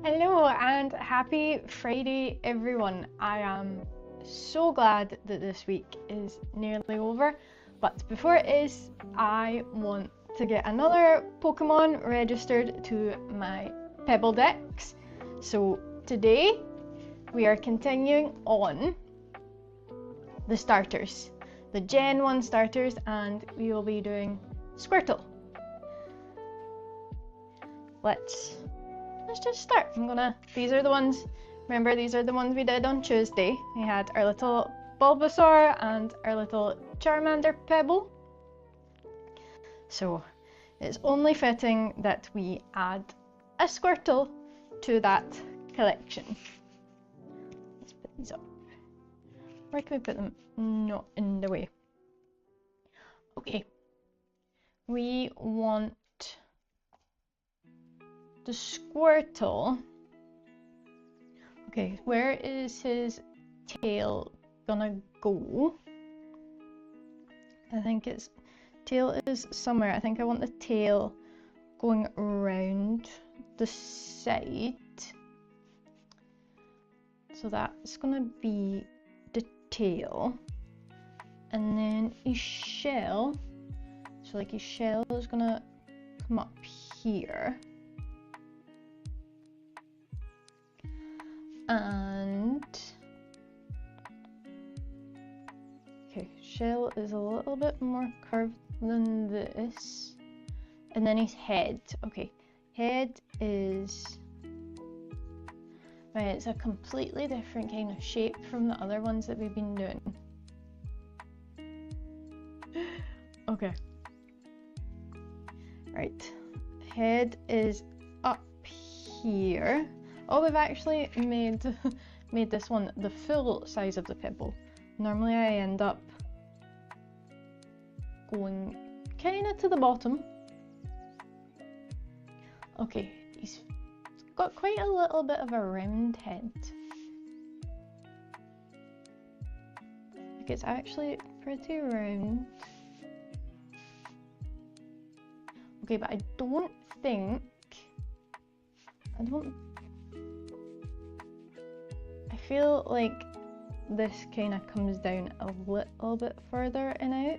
Hello and happy Friday, everyone. I am so glad that this week is nearly over, but before it is, I want to get another Pokemon registered to my Pebble Dex. So today we are continuing on the starters, the Gen 1 starters, and we will be doing Squirtle. Let's just start. These are the ones, remember these are the ones we did on Tuesday. We had our little Bulbasaur and our little Charmander Pebble. So it's only fitting that we add a Squirtle to that collection. Let's put these up. Where can we put them? Not in the way. Okay. We want the Squirtle. Okay, where is his tail gonna go? I think its tail is somewhere. I think I want the tail going around the side. So that's gonna be the tail. And then his shell. So like his shell is gonna come up here. And okay, shell is a little bit more curved than this. And then his head. Okay, head is right, it's a completely different kind of shape from the other ones that we've been doing. Okay. Right. Head is up here. Oh, we've actually made this one the full size of the Pebble. Normally I end up going kind of to the bottom. Okay, he's got quite a little bit of a round head. Like it's actually pretty round. Okay, but I feel like this kind of comes down a little bit further and out.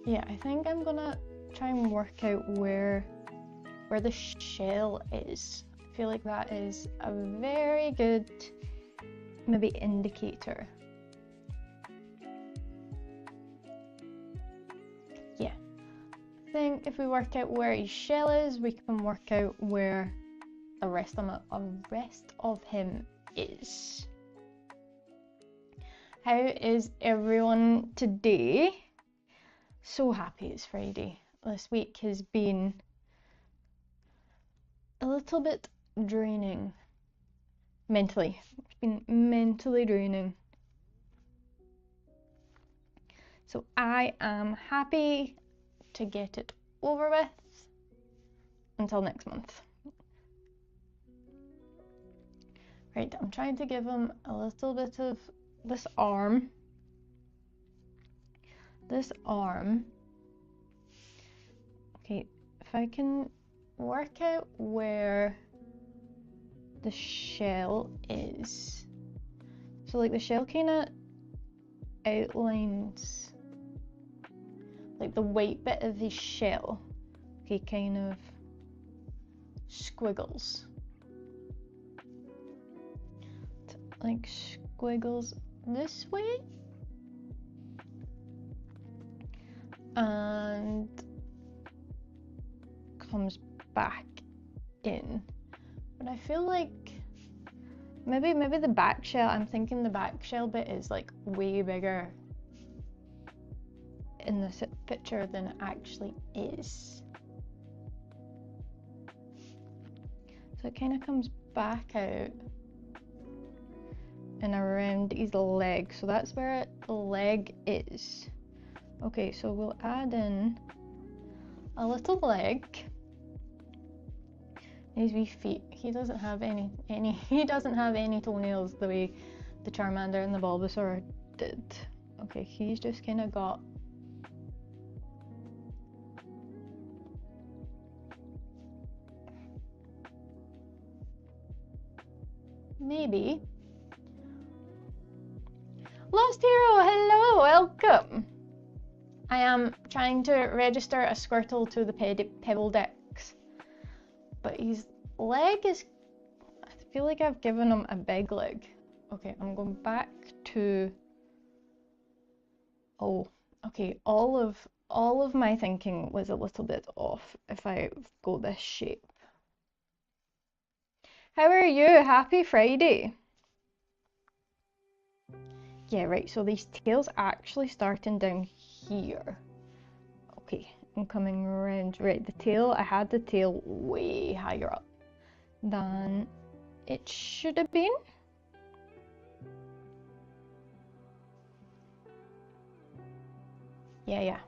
Yeah, I think I'm gonna try and work out where the shell is. I feel like that is a very good maybe indicator. Yeah. I think if we work out where his shell is, we can work out where the rest of him is. How is everyone today? So happy it's Friday. This week has been a little bit draining mentally. It's been mentally draining. So I am happy to get it over with until next month. Right, I'm trying to give him a little bit of this arm. Okay, if I can work out where the shell is. So like the shell kind of outlines like the white bit of his shell. Okay, kind of squiggles. Like squiggles this way. And comes back in. But I feel like maybe the back shell, I'm thinking the back shell bit is like way bigger in this picture than it actually is. So it kind of comes back out and around his leg. So that's where the leg is. Okay, so we'll add in a little leg. His wee feet. He doesn't have any toenails the way the Charmander and the Bulbasaur did. Okay, he's just kind of got maybe. Lost Hero, hello, welcome. I am trying to register a Squirtle to the Pebble Dex, but his leg is, I feel like I've given him a big leg. Okay, I'm going back to, oh, okay, all of my thinking was a little bit off if I go this shape. How are you? Happy Friday. Yeah, right, so these tails actually starting down here. Okay, I'm coming around. Right, the tail, I had the tail way higher up than it should have been. Yeah.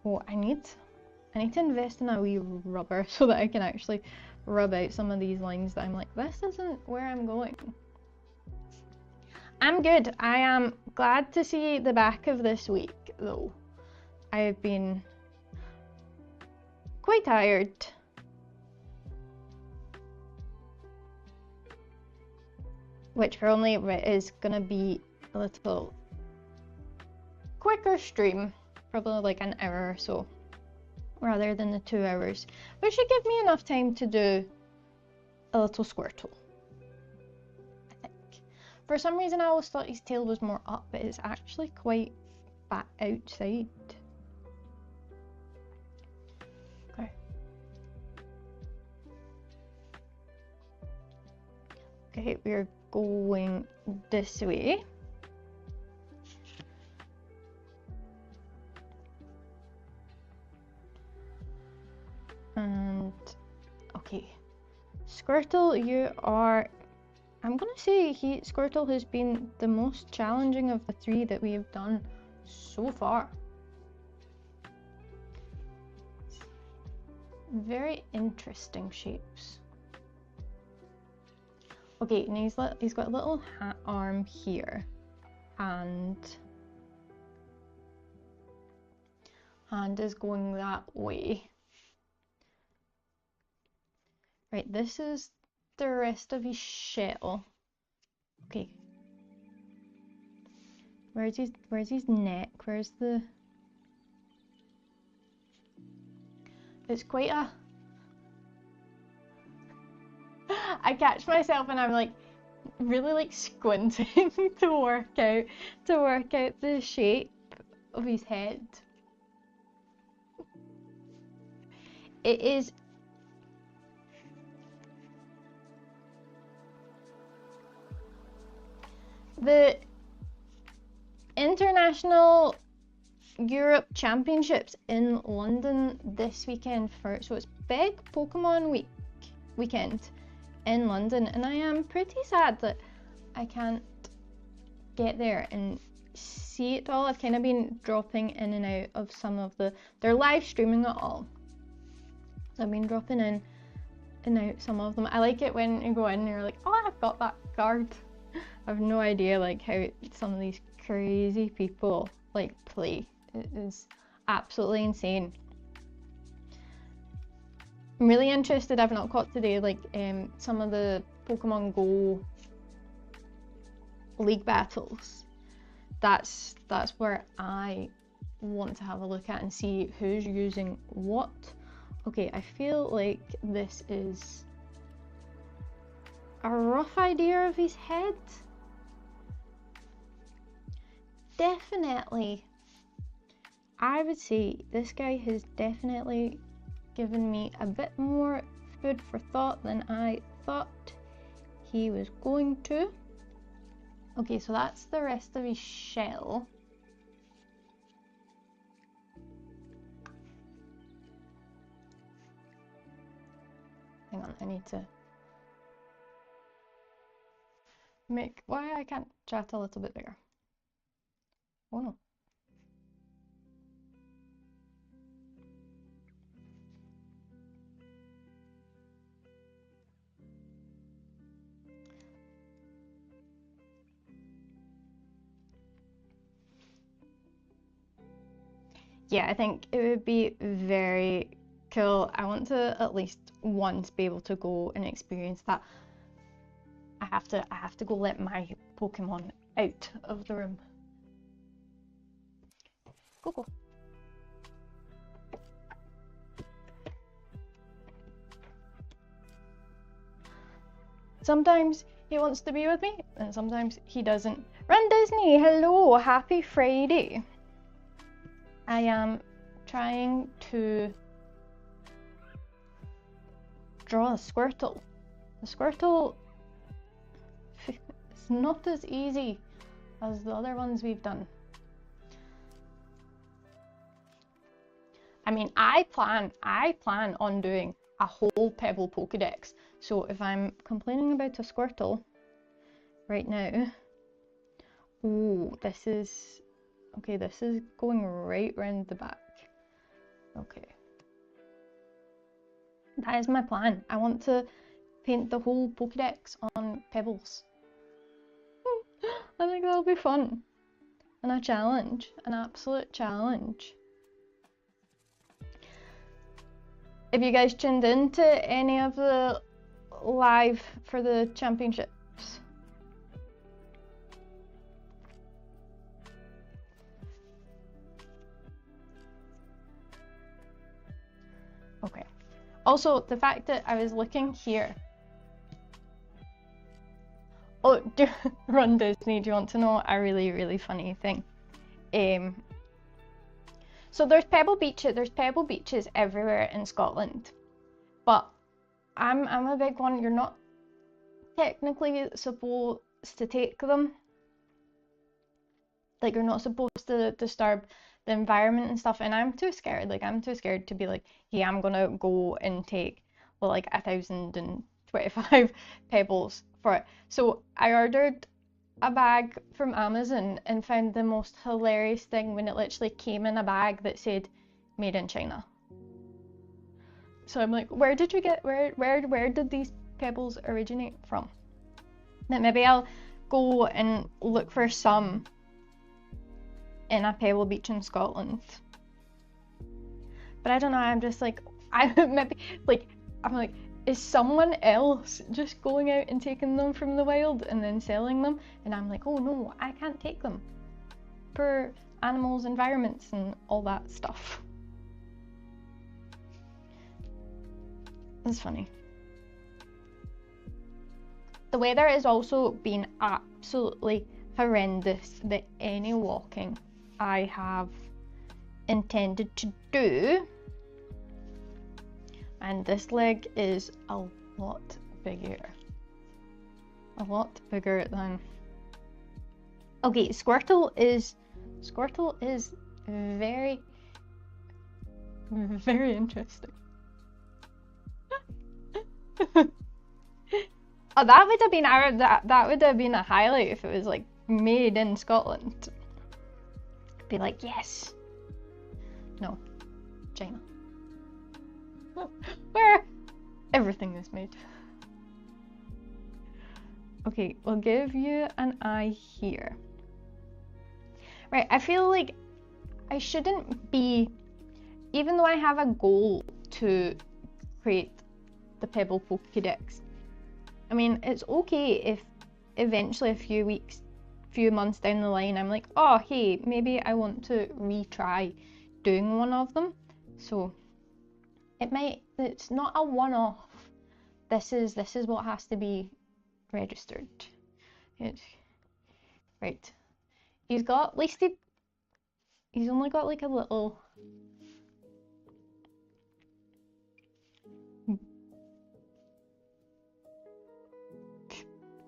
Oh, I need to invest in a wee rubber so that I can actually rub out some of these lines that I'm like, this isn't where I'm going. I'm good. I am glad to see the back of this week, though. I've been quite tired. Which probably is gonna be a little quicker stream, probably like an hour or so, rather than the 2 hours, which should give me enough time to do a little Squirtle, I think. For some reason I always thought his tail was more up, but it's actually quite back outside. Okay. Okay, we're going this way. And okay, Squirtle, you are, I'm gonna say Squirtle has been the most challenging of the 3 that we have done so far. Very interesting shapes. Okay, and he's got a little arm here, and hand is going that way. Right, this is the rest of his shell. Okay. Where's his neck? Where's the... It's quite a... I catch myself and I'm like really like squinting to work out the shape of his head. It is the International Europe Championships in London this weekend so it's big Pokemon weekend in London, and I am pretty sad that I can't get there and see it all. I've kind of been dropping in and out of some of they're live streaming it all, so I've been dropping in and out some of them. I like it when you go in and you're like, oh, I've got that card. I have no idea like how some of these crazy people like play. It is absolutely insane. I'm really interested, I've not caught today, like some of the Pokemon Go league battles. That's where I want to have a look at and see who's using what. Okay, I feel like this is a rough idea of his head. Definitely, I would say this guy has definitely given me a bit more food for thought than I thought he was going to. Okay, so that's the rest of his shell. Hang on, I need to make, why I can't chat a little bit bigger. Oh no. Yeah, I think it would be very cool. I want to at least once be able to go and experience that. I have to go let my Pokemon out of the room. Go. Sometimes he wants to be with me, and sometimes he doesn't. Run Disney, hello, happy Friday. I am trying to draw a Squirtle. The Squirtle is not as easy as the other ones we've done. I mean, I plan on doing a whole Pebble Pokédex. So if I'm complaining about a Squirtle right now, oh, this is going right round the back. Okay. That is my plan. I want to paint the whole Pokédex on Pebbles. I think that'll be fun. And a challenge, an absolute challenge. If you guys tuned in to any of the live for the championships. Okay. Also, the fact that I was looking here. Oh, Run Disney, do you want to know a really, really funny thing? So there's pebble beaches everywhere in Scotland. But I'm a big one, you're not technically supposed to take them. Like, you're not supposed to disturb the environment and stuff, and I'm too scared. Like, I'm too scared to be like, yeah, I'm gonna go and take, well, like 1,025 pebbles for it. So I ordered a bag from Amazon and found the most hilarious thing when it literally came in a bag that said made in China. So I'm like, where did you get, where did these pebbles originate from? Then maybe I'll go and look for some in a pebble beach in Scotland. But I don't know, I'm just like, I'm like, is someone else just going out and taking them from the wild and then selling them? And I'm like, oh no, I can't take them. For animals, environments, and all that stuff. It's funny. The weather has also been absolutely horrendous. That any walking I have intended to do, and this leg is a lot bigger. A lot bigger than... Okay, Squirtle is very, very interesting. Oh, that would have been a highlight if it was like made in Scotland. Be like, yes. No, China. Where everything is made. Okay, we'll give you an eye here. Right, I feel like I shouldn't be, even though I have a goal to create the Pebble Pokédex. I mean, it's okay if eventually a few months down the line, I'm like, oh, hey, maybe I want to retry doing one of them. So it's not a one-off. This is what has to be registered. Right. He's only got like a little...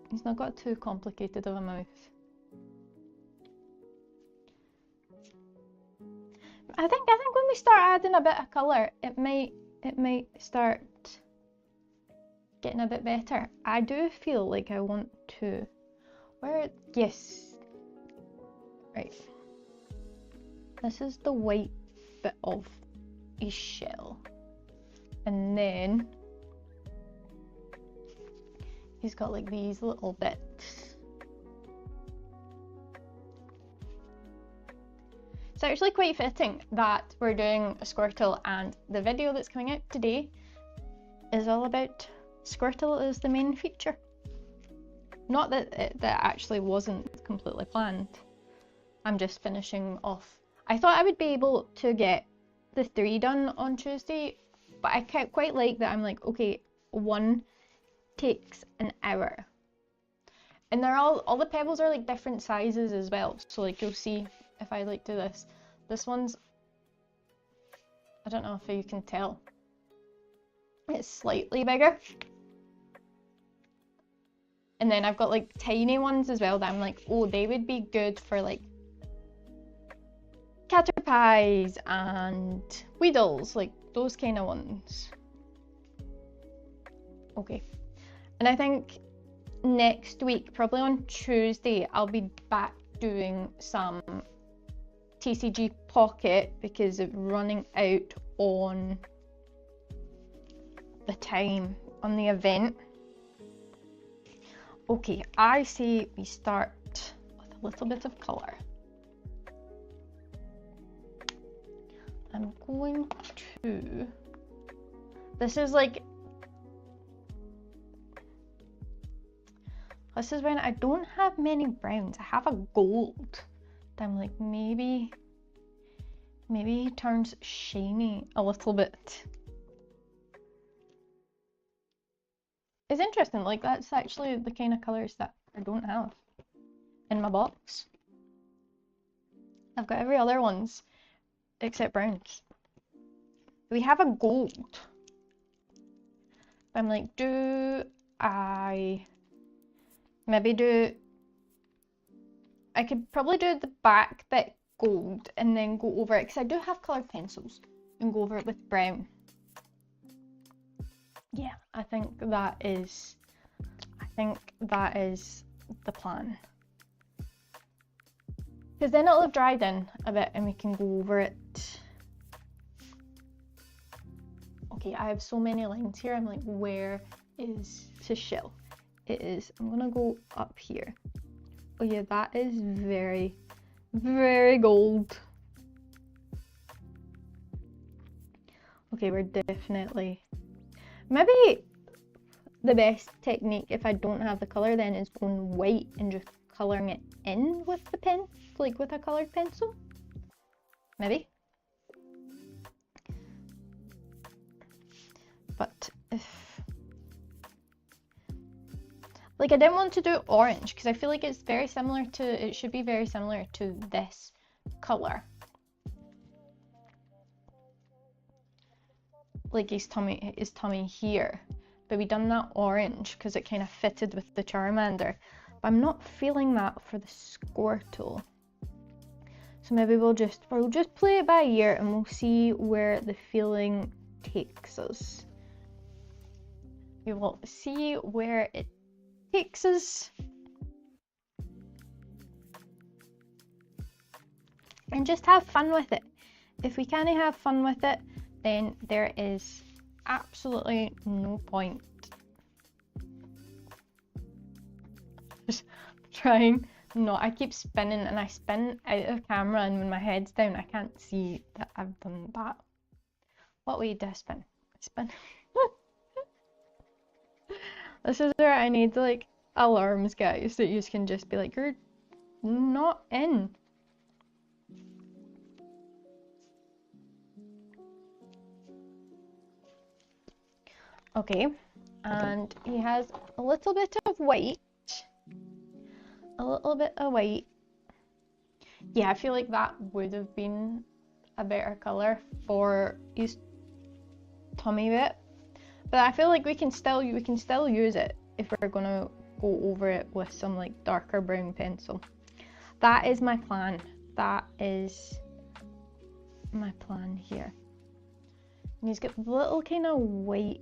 He's not got too complicated of a mouth. I think when we start adding a bit of colour, it might start getting a bit better. I do feel like I want to... Yes. Right. This is the white bit of his shell. And then he's got like these little bits. It's actually quite fitting that we're doing a Squirtle, and the video that's coming out today is all about Squirtle as the main feature. Not that that actually wasn't completely planned. I'm just finishing off. I thought I would be able to get the 3 done on Tuesday, but I quite like that I'm like, okay, 1 takes an hour. And they're all the pebbles are like different sizes as well. So like you'll see if I like do this. This one's, I don't know if you can tell, it's slightly bigger. And then I've got like tiny ones as well that I'm like, oh, they would be good for like Caterpies and Weedles, like those kind of ones. Okay. And I think next week, probably on Tuesday, I'll be back doing some TCG Pocket because of running out on the time on the event. Okay, I say we start with a little bit of colour. I'm going to, this is when I don't have many browns. I have a gold that I'm like, maybe he turns shiny a little bit. It's interesting, like that's actually the kind of colours that I don't have in my box. I've got every other ones except browns. We have a gold. I'm like, do I maybe do, I could probably do the back bit gold and then go over it, because I do have coloured pencils, and go over it with brown. Yeah, I think that is the plan. Because then it'll have dried in a bit and we can go over it. Okay, I have so many lines here. I'm like, where is the shell? It is, I'm gonna go up here. Oh yeah, that is very, very gold. Okay, we're definitely, maybe the best technique if I don't have the colour then is going white and just colouring it in with the pen, like with a coloured pencil. Maybe. But if, like, I didn't want to do orange because I feel like it's very similar to, it should be very similar to this colour. Like his tummy here. But we done that orange because it kind of fitted with the Charmander. But I'm not feeling that for the Squirtle. So maybe we'll just play it by ear and we'll see where the feeling takes us. We will see where it takes us. And just have fun with it. If we can't have fun with it, then there is absolutely no point. Just trying. No, I keep spinning and I spin out of camera, and when my head's down I can't see that I've done that. What way do I spin? Spin. This is where I need like alarms, guys, that you can just be like, you're not in. Okay, and he has a little bit of white. A little bit of white. Yeah, I feel like that would have been a better colour for his tummy bit. But I feel like we can still use it if we're gonna go over it with some like darker brown pencil. That is my plan. That is my plan here. And he's got the little kind of white,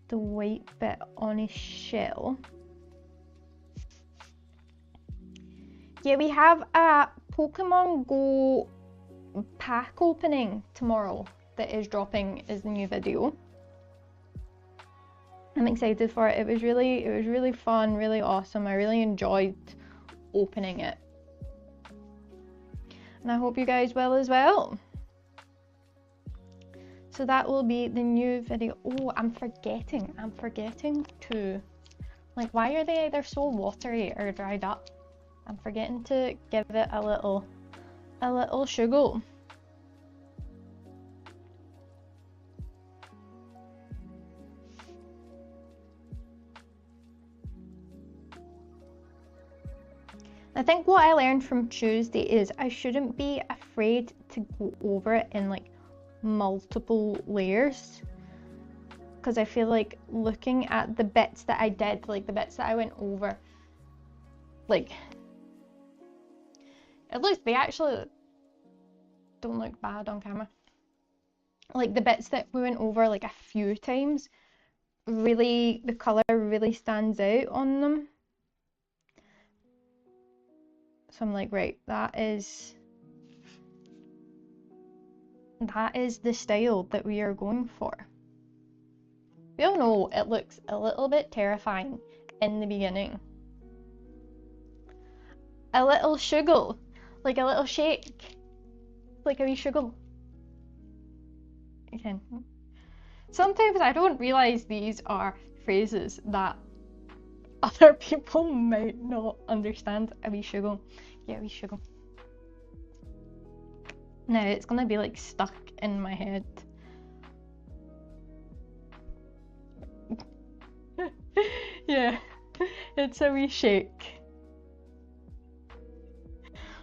the white bit on his shell. Yeah, we have a Pokemon Go pack opening tomorrow that is dropping as the new video. I'm excited for it. It was really fun, really awesome. I really enjoyed opening it. and I hope you guys will as well. So that will be the new video. Oh, I'm forgetting to, like, why are they either so watery or dried up? I'm forgetting to give it a little sugar. I think what I learned from Tuesday is I shouldn't be afraid to go over it in like multiple layers, because I feel like looking at the bits that I did, like the bits that I went over, like they actually don't look bad on camera. Like the bits that we went over like a few times, really, the colour really stands out on them. So I'm like, right, that is the style that we are going for. We all know it looks a little bit terrifying in the beginning. A little sugar, like a little shake, like a wee sugar. Again, sometimes I don't realise these are phrases that other people might not understand. A wee sugar. Yeah, a wee sugar. Now it's gonna be like stuck in my head. Yeah, it's a wee shake.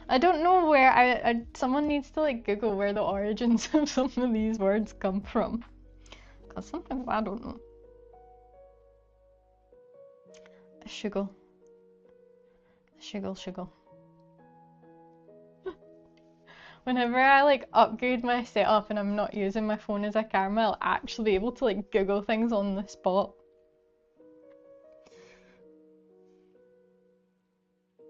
I don't know where someone needs to like Google where the origins of some of these words come from, because sometimes I don't know. A sugar. Whenever I like upgrade my setup and I'm not using my phone as a camera, I'll actually be able to like Google things on the spot.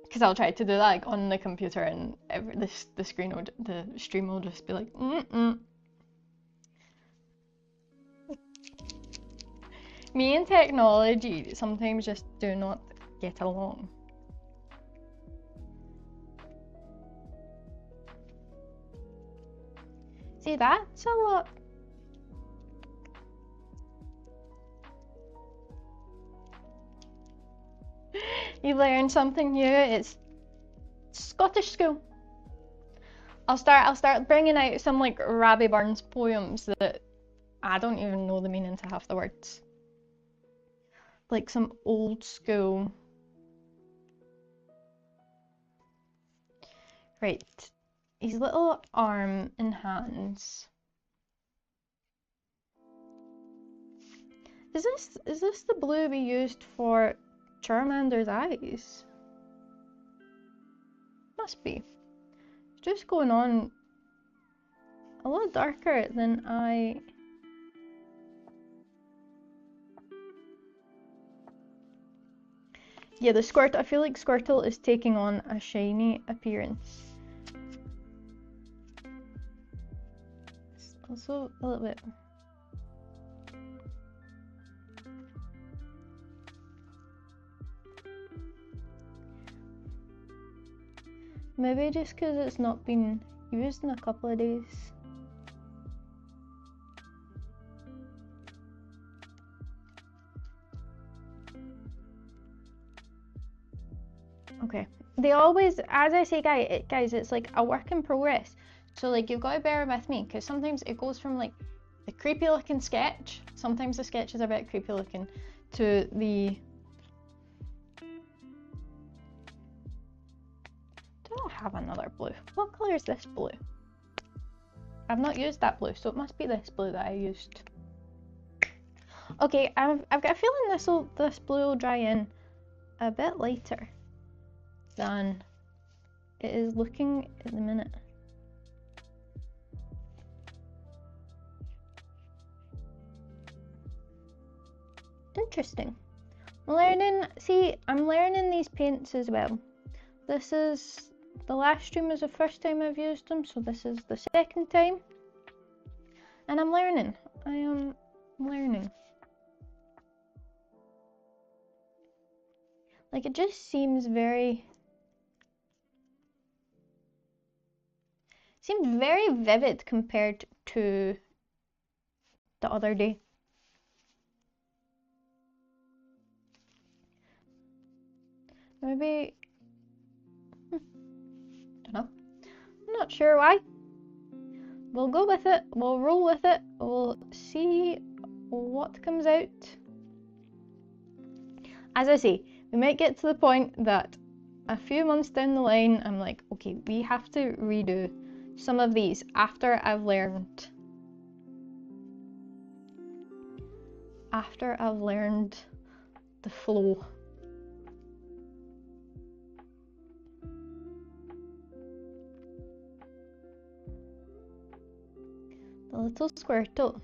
Because I'll try to do that like on the computer, and the stream will just be like Me and technology sometimes just do not get along. See, that's a lot. You learn something new. It's Scottish school. I'll start bringing out some like Rabbie Burns poems that I don't even know the meaning to half the words. Like some old school. Right. His little arm and hands. Is this the blue we used for Charmander's eyes? Must be. It's just going on a lot darker than I... Yeah, the Squirtle, I feel like Squirtle is taking on a shiny appearance. It's also a little bit... Maybe just because it's not been used in a couple of days. Okay. They always, as I say, guys, it's like a work in progress. So like you've got to bear with me, because sometimes it goes from like the creepy looking sketch, sometimes the sketch is a bit creepy looking, to the... Do I have another blue? What colour is this blue? I've not used that blue, so it must be this blue that I used. Okay, I've got a feeling this blue will dry in a bit later than it is looking at the minute. Interesting. I'm learning these paints as well. This is, the last stream was the first time I've used them, so this is the second time. And I'm learning. I am learning. Like, it just seems very... seemed very vivid compared to the other day. Maybe, don't know. I'm not sure why. We'll go with it. We'll roll with it. We'll see what comes out. As I say, we might get to the point that a few months down the line, I'm like, okay, we have to redo some of these after I've learned the flow. The little Squirtle.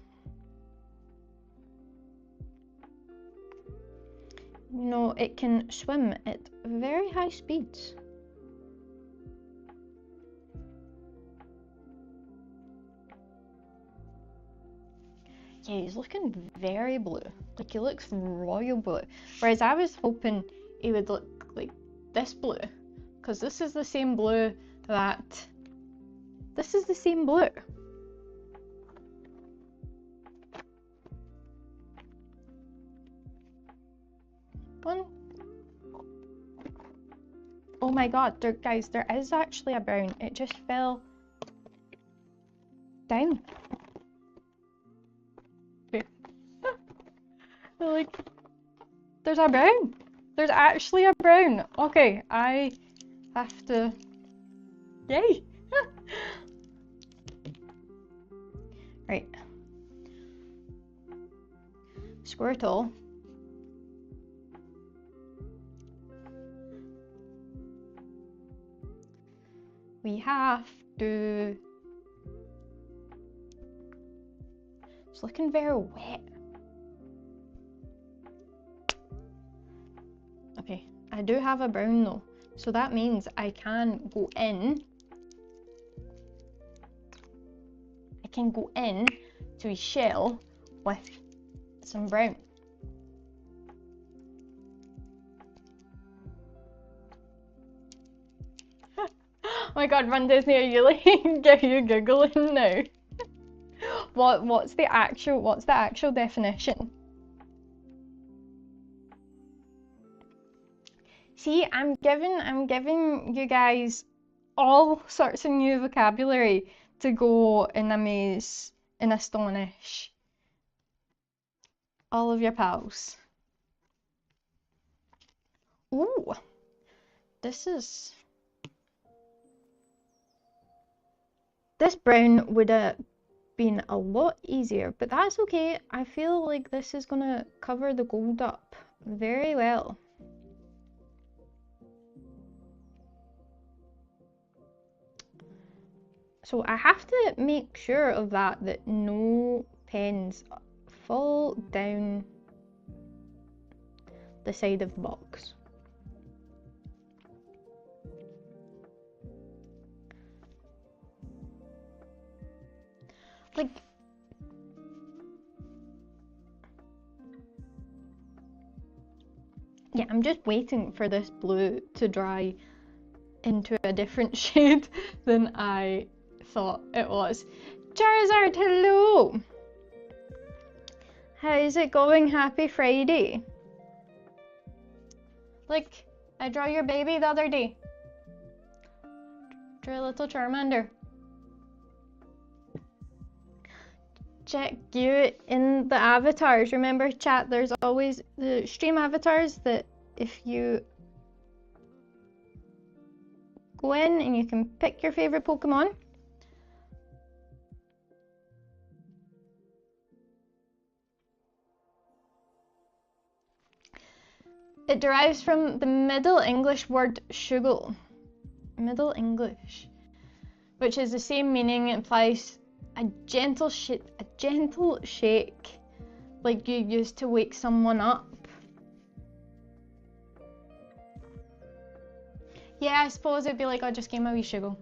You know, it can swim at very high speeds. Yeah, he's looking very blue. Like, he looks royal blue. Whereas I was hoping he would look like this blue. Because this is the same blue that... This is the same blue. One. Oh my god, guys, there is actually a brown. It just fell down. Like, there's a brown. There's actually a brown. Okay, I have to... Yay! Right. Squirtle. We have to... It's looking very wet. Okay, I do have a brown though, so that means I can go in. I can go in to a shell with some brown. Oh my god, Run Disney, are you like, are you googling now? What's the actual definition? See, I'm giving you guys all sorts of new vocabulary to go and amaze and astonish all of your pals. Ooh, this brown would have been a lot easier, but that's okay. I feel like this is gonna cover the gold up very well. So I have to make sure of that no pens fall down the side of the box. Like, yeah, I'm just waiting for this blue to dry into a different shade than I thought it was. Charizard, hello! How's it going? Happy Friday. Look, I drew your baby the other day. Drew a little Charmander. Check you in the avatars. Remember, chat, there's always the stream avatars that if you go in and you can pick your favorite Pokemon. It derives from the Middle English word shugle. Middle English, which is the same meaning. It implies a gentle shake, like you used to wake someone up. Yeah, I suppose it'd be like, I just gave my wee shugle.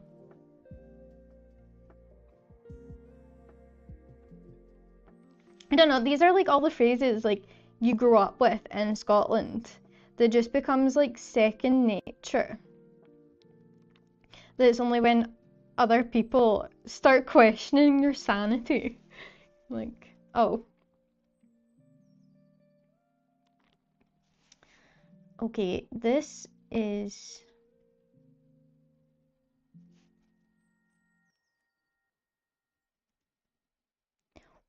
I don't know, these are like all the phrases like you grew up with in Scotland that just becomes like second nature. That it's only when other people start questioning your sanity. Like, oh. Okay, this is...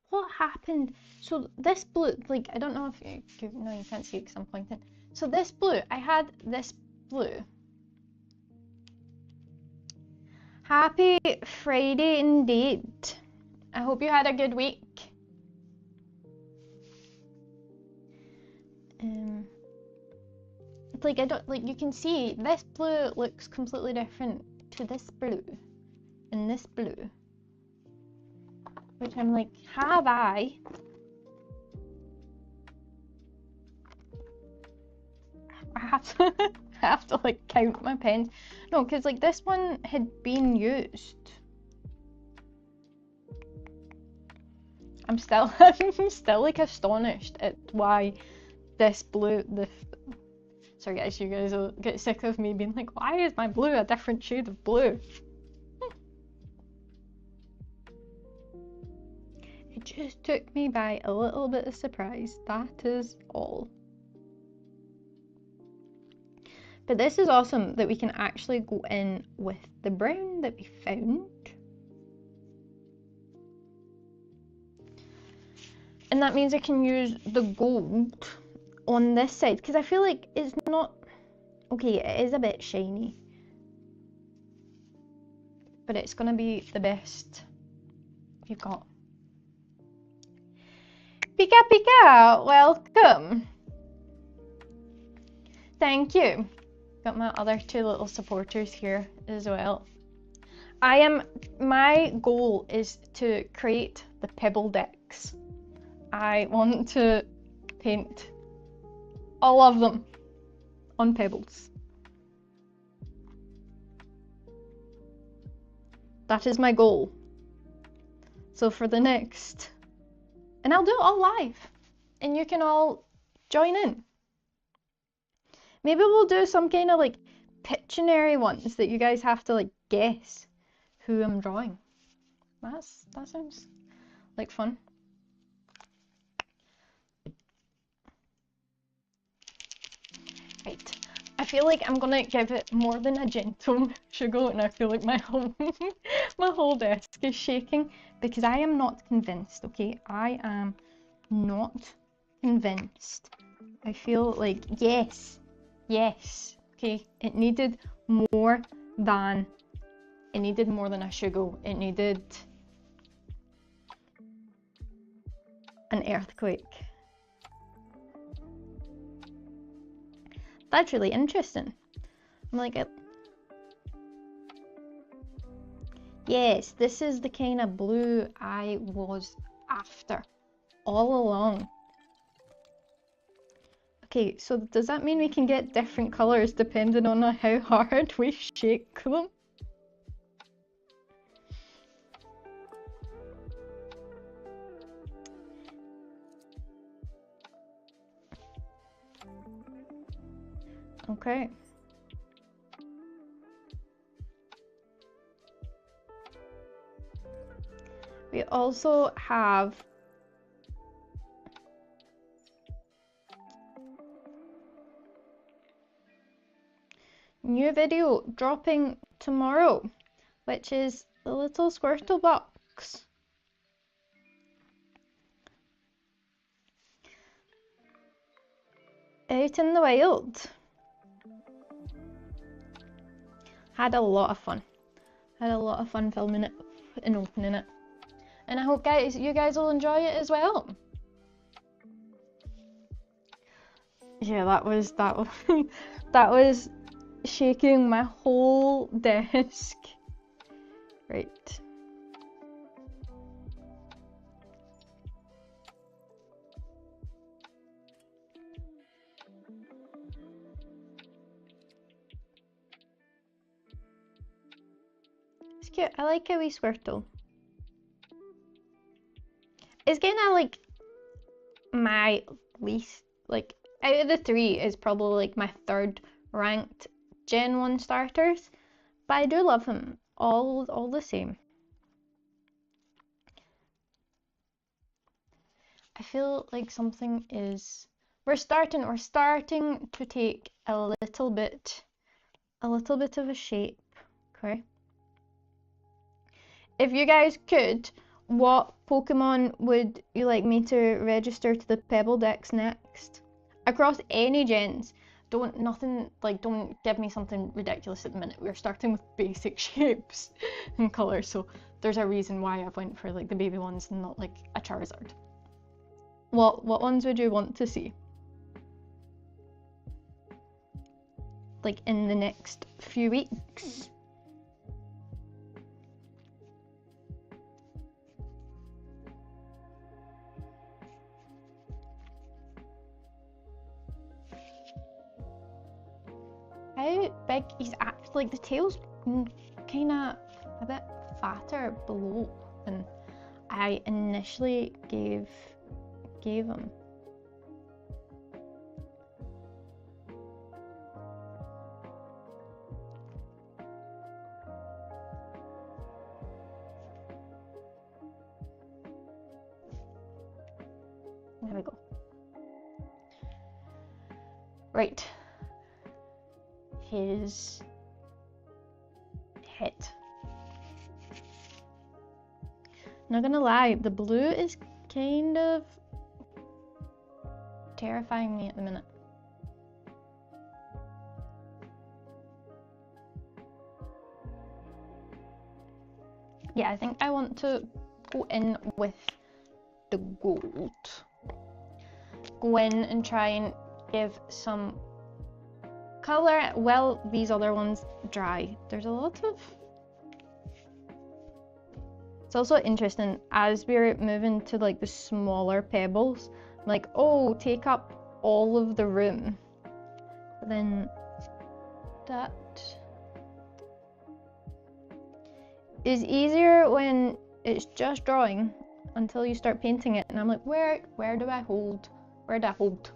What happened? So this blue, like, I don't know if you no, you can't see it because I'm pointing. So this blue, I had this blue. Happy Friday indeed. I hope you had a good week. Like, I don't, like, you can see this blue looks completely different to this blue and this blue, which I'm like, have I have to like count my pens? No, because like this one had been used. I'm still like astonished at why this blue, sorry guys, you guys will get sick of me being like, why is my blue a different shade of blue? It just took me by a little bit of surprise, that is all. But this is awesome that we can actually go in with the brown that we found. And that means I can use the gold on this side, because I feel like it's not... Okay, it is a bit shiny. But it's going to be the best you've got. Pika Pika, welcome. Thank you. Got my other two little supporters here as well. My goal is to create the Pebble decks. I want to paint all of them on pebbles. That is my goal. So for the next, and I'll do it all live, and you can all join in. Maybe we'll do some kind of like Pictionary ones that you guys have to like guess who I'm drawing. That sounds like fun. Right, I feel like I'm gonna give it more than a gentle sugar, and I feel like my whole desk is shaking because I am not convinced. Okay, I am not convinced. I feel like yes. Okay, it needed more than a sugar. It needed an earthquake. That's really interesting. I'm like, yes, this is the kind of blue I was after all along. Okay, so does that mean we can get different colours depending on how hard we shake them? Okay. We also have new video dropping tomorrow, which is the little Squirtle box. Out in the wild. Had a lot of fun. Had a lot of fun filming it and opening it. And I hope you guys will enjoy it as well. Yeah, that was shaking my whole desk. Right. It's cute. I like a wee Squirtle. It's kind of like my least, like, out of the three is probably like my third ranked Gen 1 starters, but I do love him. all the same. I feel like something is, we're starting to take a little bit of a shape, okay? If you guys could, what Pokemon would you like me to register to the Pokédex next? Across any gens. Don't give me something ridiculous at the minute. We're starting with basic shapes and colours, so there's a reason why I went for like the baby ones and not like a Charizard. What ones would you want to see? Like in the next few weeks? How big is actually, like the tail's kind of a bit fatter below than I initially gave him. There we go. Right. His head. Not gonna lie, the blue is kind of terrifying me at the minute. Yeah, I think I want to go in with the gold. Go in and try and give some colour while these other ones dry. There's a lot of... It's also interesting, as we're moving to like the smaller pebbles, like, oh, take up all of the room. But then that is easier when it's just drawing until you start painting it, and I'm like, where do I hold? Where do I hold?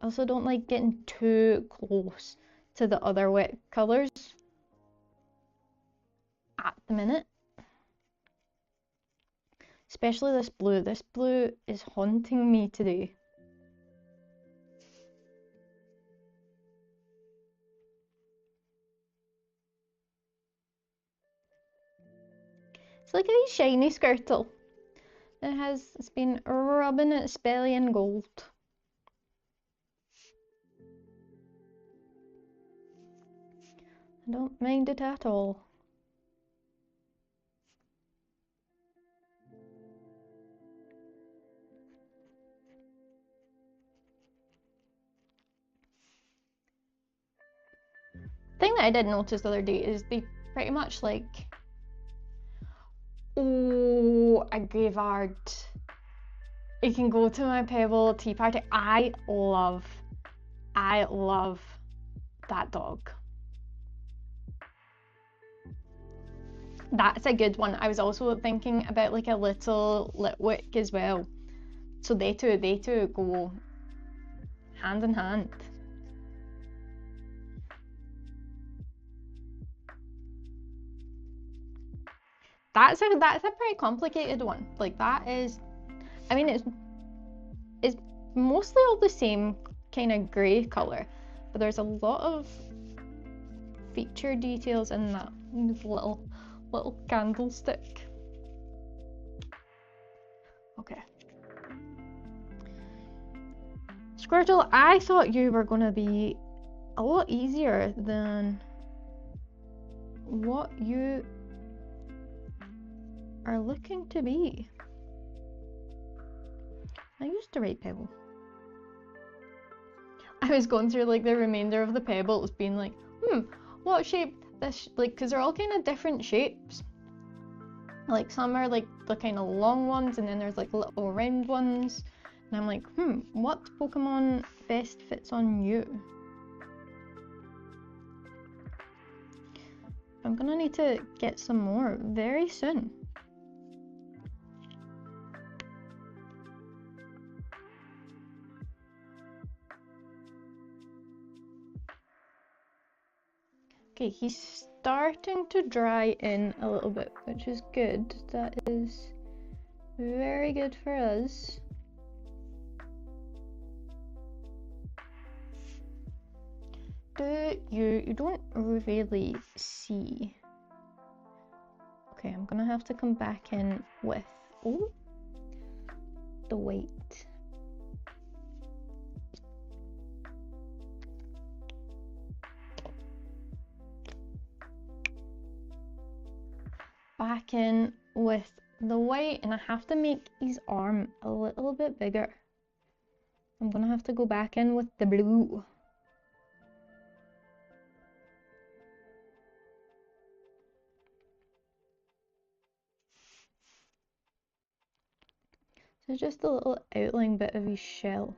I also don't like getting too close to the other wet colours at the minute. Especially this blue. This blue is haunting me today. It's like a wee shiny Squirtle. It's been rubbing its belly in gold. I don't mind it at all. The thing that I did notice the other day is they pretty much like, oh, a graveyard. It can go to my Pebble tea party. I love that dog. That's a good one. I was also thinking about like a little Litwick as well. So they two go hand in hand. That's a pretty complicated one. Like that is, I mean, it's mostly all the same kind of grey colour, but there's a lot of feature details in that little candlestick. Okay. Squirtle, I thought you were gonna be a lot easier than what you are looking to be. I used to write Pebble. I was going through like the remainder of the pebbles being like, what shape this, like, because they're all kind of different shapes. Like some are like the kind of long ones, and then there's like little round ones. And I'm like, what Pokemon best fits on you? I'm gonna need to get some more very soon. Okay, he's starting to dry in a little bit, which is good. That is very good for us. You don't really see. Okay, I'm gonna have to come back in with the weight. Back in with the white, and I have to make his arm a little bit bigger. I'm gonna have to go back in with the blue. So just a little outline bit of his shell.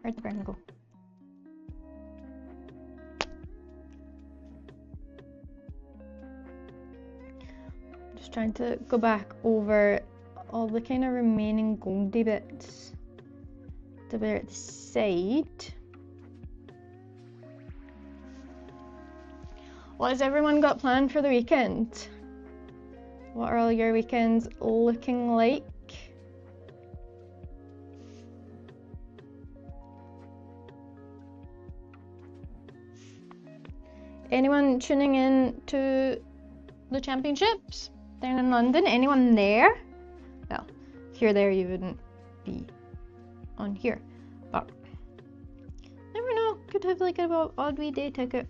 Where'd the brown go? Just trying to go back over all the kind of remaining goldy bits to bear at the side. What has everyone got planned for the weekend? What are all your weekends looking like? Anyone tuning in to the championships down in London? Anyone there? Well, if you're there, you wouldn't be on here, but never know. Could have like an odd wee day ticket.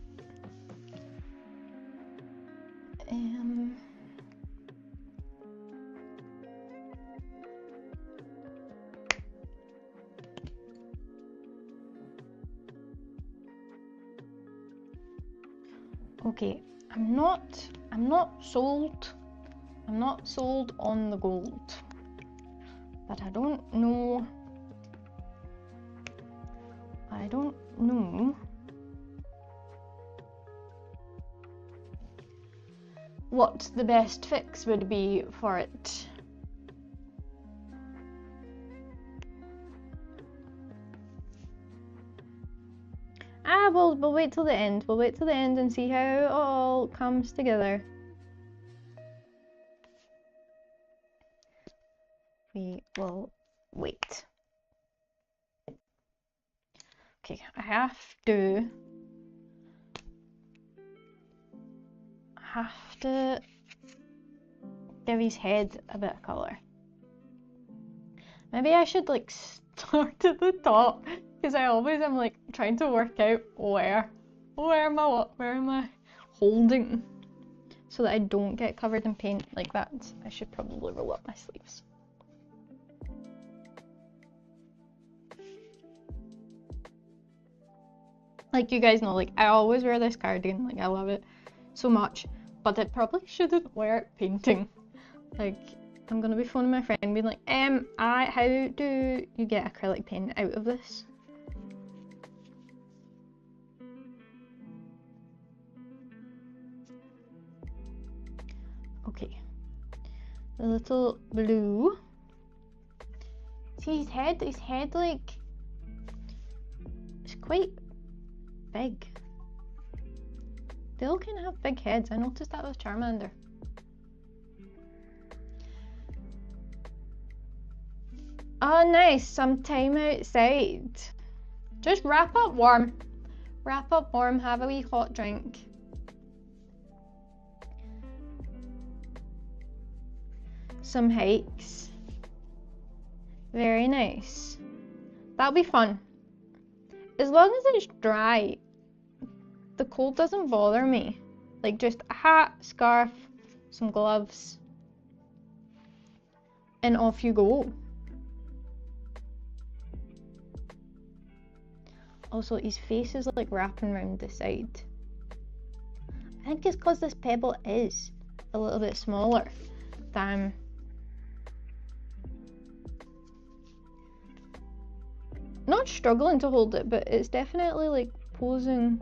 Okay, I'm not sold. I'm not sold on the gold, but I don't know what the best fix would be for it. We'll wait till the end. We'll wait till the end and see how it all comes together. We will wait. Okay, I have to give his head a bit of colour. Maybe I should like start at the top, because I always am like trying to work out where am I holding, so that I don't get covered in paint like that. I should probably roll up my sleeves. Like, you guys know, like, I always wear this cardigan, like, I love it so much, but I probably shouldn't wear it painting. Like, I'm gonna be phoning my friend being like, how do you get acrylic paint out of this? Okay, the little blue. See his head like, it's quite big. They all kind of have big heads. I noticed that with Charmander. Oh, nice. Some time outside. Just wrap up warm. Wrap up warm. Have a wee hot drink. Some hikes. Very nice. That'll be fun. As long as it's dry, the cold doesn't bother me. Like, just a hat, scarf, some gloves, and off you go. Also, his face is like wrapping around the side. I think it's because this Pebble is a little bit smaller than not struggling to hold it, but it's definitely like posing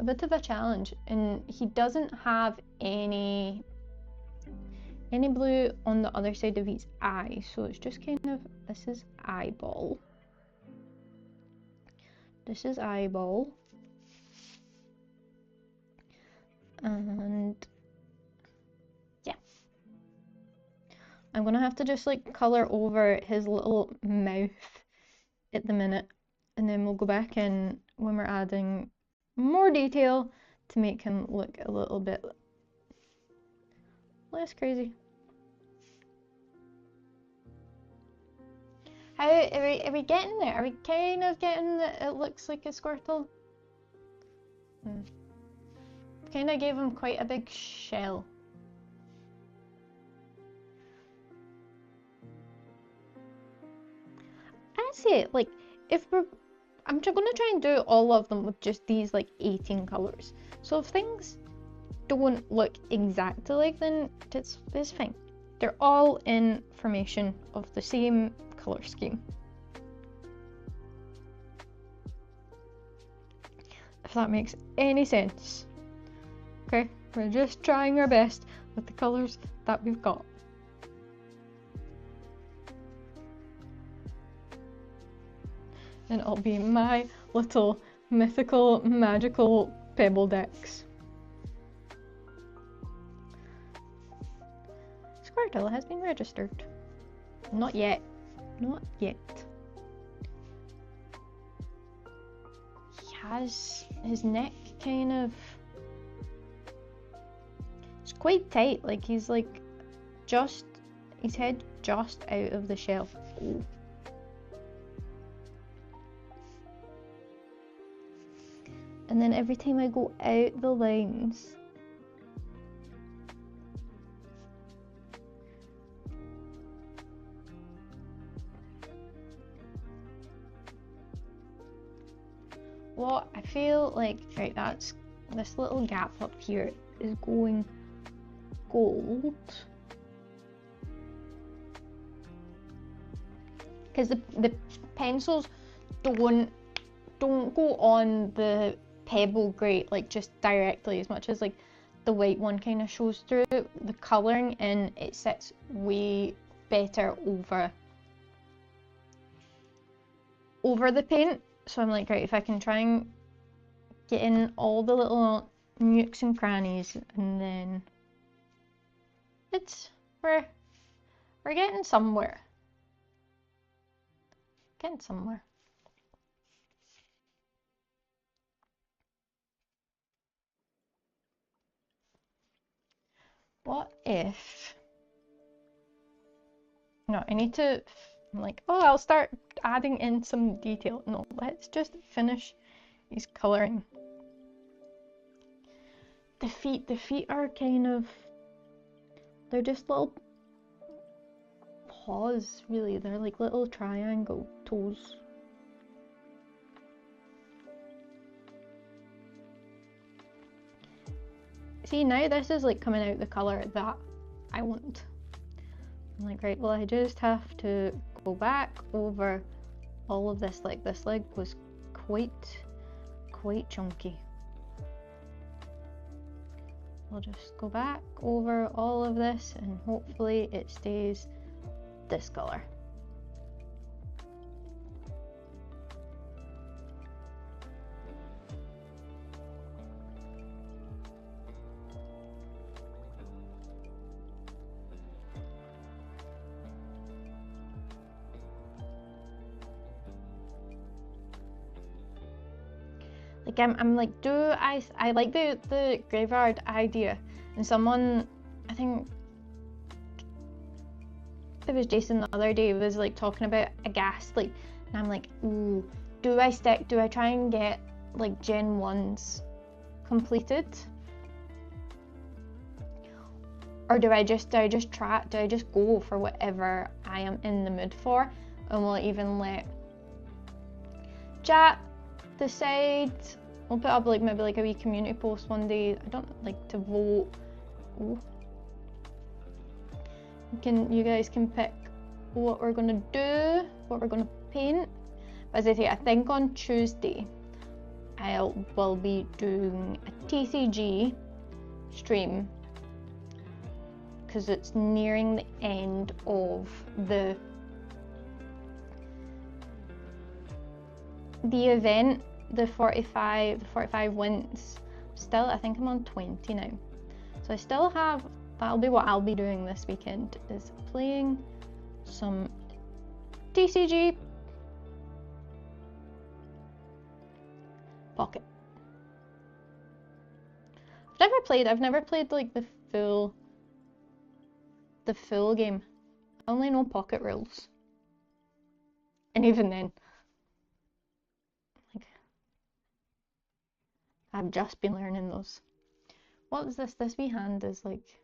a bit of a challenge, and he doesn't have any blue on the other side of his eye, so it's just kind of, this is eyeball, this is eyeball, and yeah, I'm gonna have to just like colour over his little mouth at the minute, and then we'll go back in when we're adding more detail to make him look a little bit less crazy. How are we getting there? Are we kind of getting that it looks like a Squirtle? Kind of gave him quite a big shell. I say, like, if we're, I'm just gonna try and do all of them with just these like 18 colours. So if things don't look exactly like, then it's fine. They're all in formation of the same colour scheme. If that makes any sense. Okay, we're just trying our best with the colours that we've got. And it'll be my little mythical, magical Pebble decks. SQUIRTLE has been registered. Not yet. Not yet. He has his neck kind of... It's quite tight, like he's like just... his head just out of the shell. Ooh. And then every time I go out the lines, what I feel like, right, that's this little gap up here is going gold, because the pencils don't go on the Pebble grate like just directly as much as like the white one kind of shows through. The colouring in it sits way better over the paint. So I'm like, right, if I can try and get in all the little nooks and crannies, and then we're getting somewhere. Getting somewhere. What if... No, I need to... I'm like, oh, I'll start adding in some detail. No, let's just finish his colouring. The feet are kind of... They're just little paws, really. They're like little triangle toes. See, now this is like coming out the colour that I want. I'm like, right, well, I just have to go back over all of this. Like, this leg was quite chunky. I'll just go back over all of this and hopefully it stays this colour. Like I'm like, I like the graveyard idea, and someone, I think it was Jason the other day, was like talking about a ghastly, and I'm like, ooh, do I try and get like Gen 1s completed, or do I just go for whatever I am in the mood for, and we'll even let chat decide. We'll put up like maybe like a wee community post one day. I don't like to vote. Ooh. You guys can pick what we're gonna do, what we're gonna paint. But as I say, I think on Tuesday I will be doing a TCG stream because it's nearing the end of the event, the 45 wins. Still, I think I'm on 20 now, so I still have. That'll be what I'll be doing this weekend, is playing some TCG Pocket. I've never played like the full game. I only know Pocket rules, and even then, like, I've just been learning those. What was this? This wee hand is like,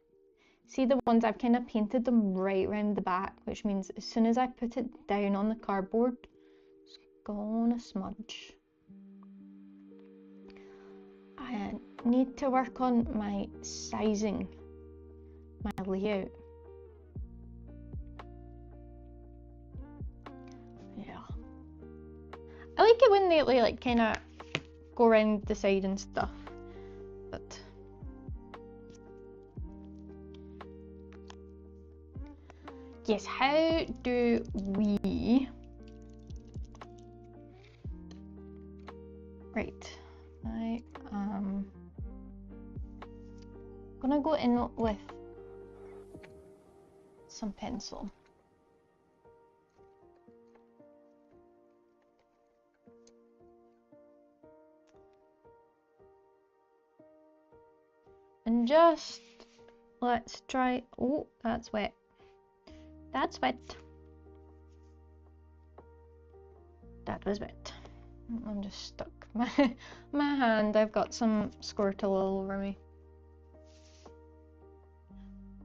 see the ones I've kind of painted them right around the back, which means as soon as I put it down on the cardboard, it's gonna smudge. I need to work on my sizing, my layout. Yeah. I like it when they like kind of go around the side and stuff, but yes, how do we? Right, I am gonna go in with some pencil. And just let's try. Oh, that's wet. That's wet. That was wet. I'm just stuck. My hand, I've got some SQUIRTLE all over me.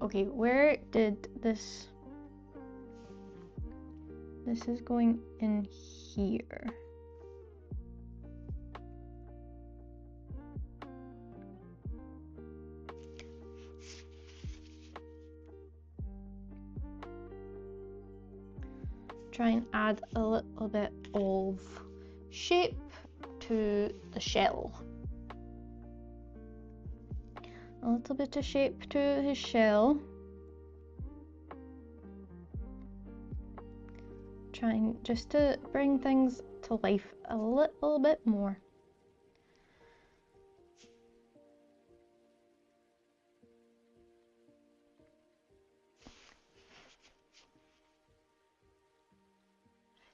Okay, where did this... This is going in here. Try and add a little bit of shape to the shell. A little bit of shape to his shell. Trying just to bring things to life a little bit more.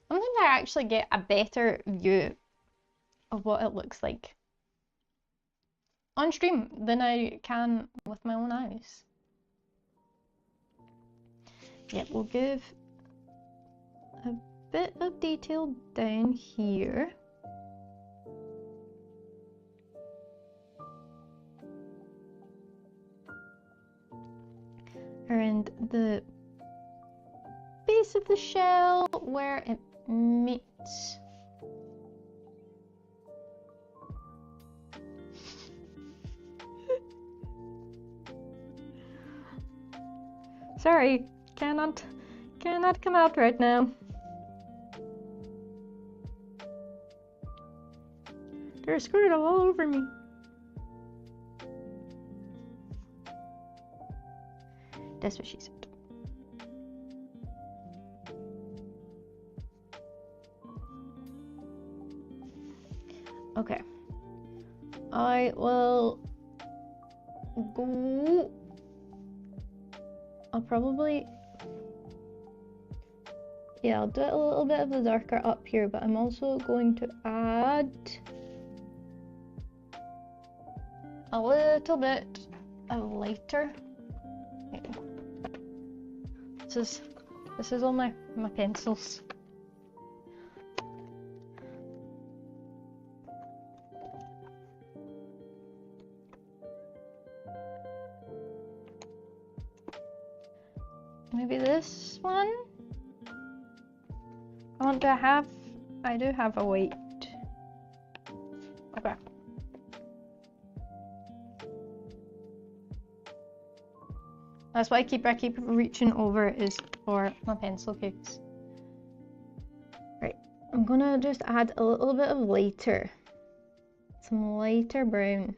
Sometimes I actually get a better view of what it looks like on stream than I can with my own eyes. Yeah, we'll give a bit of detail down here. Around the base of the shell where it meets. Sorry, cannot come out right now. There's SQUIRTLE all over me. That's what she said. Okay. I will go. I'll probably, yeah, I'll do it a little bit of the darker up here, but I'm also going to add a little bit of lighter. This is all my pencils. Maybe this one? I do have a white. Okay. That's why I keep reaching over is for my pencil case. Right, I'm gonna just add a little bit of lighter some lighter brown.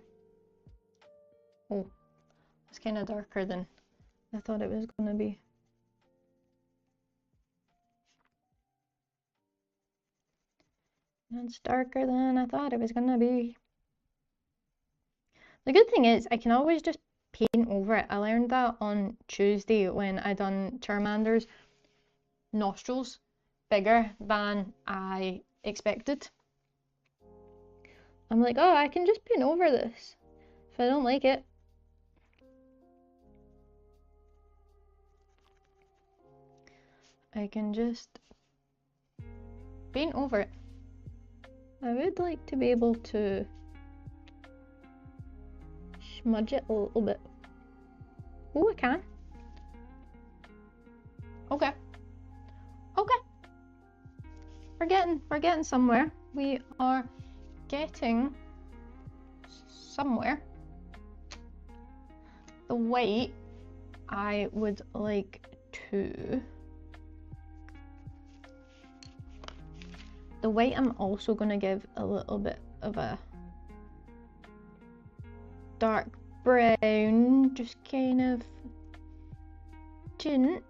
Oh, it's kind of darker than I thought it was going to be. It's darker than I thought it was going to be. The good thing is I can always just paint over it. I learned that on Tuesday when I done Charmander's nostrils bigger than I expected. I'm like, oh, I can just paint over this if I don't like it. I can just paint over it. I would like to be able to smudge it a little bit. Oh, I can. Okay. Okay. We're getting somewhere. We are getting somewhere. The white I would like to... The white I'm also going to give a little bit of a dark brown, just kind of tint.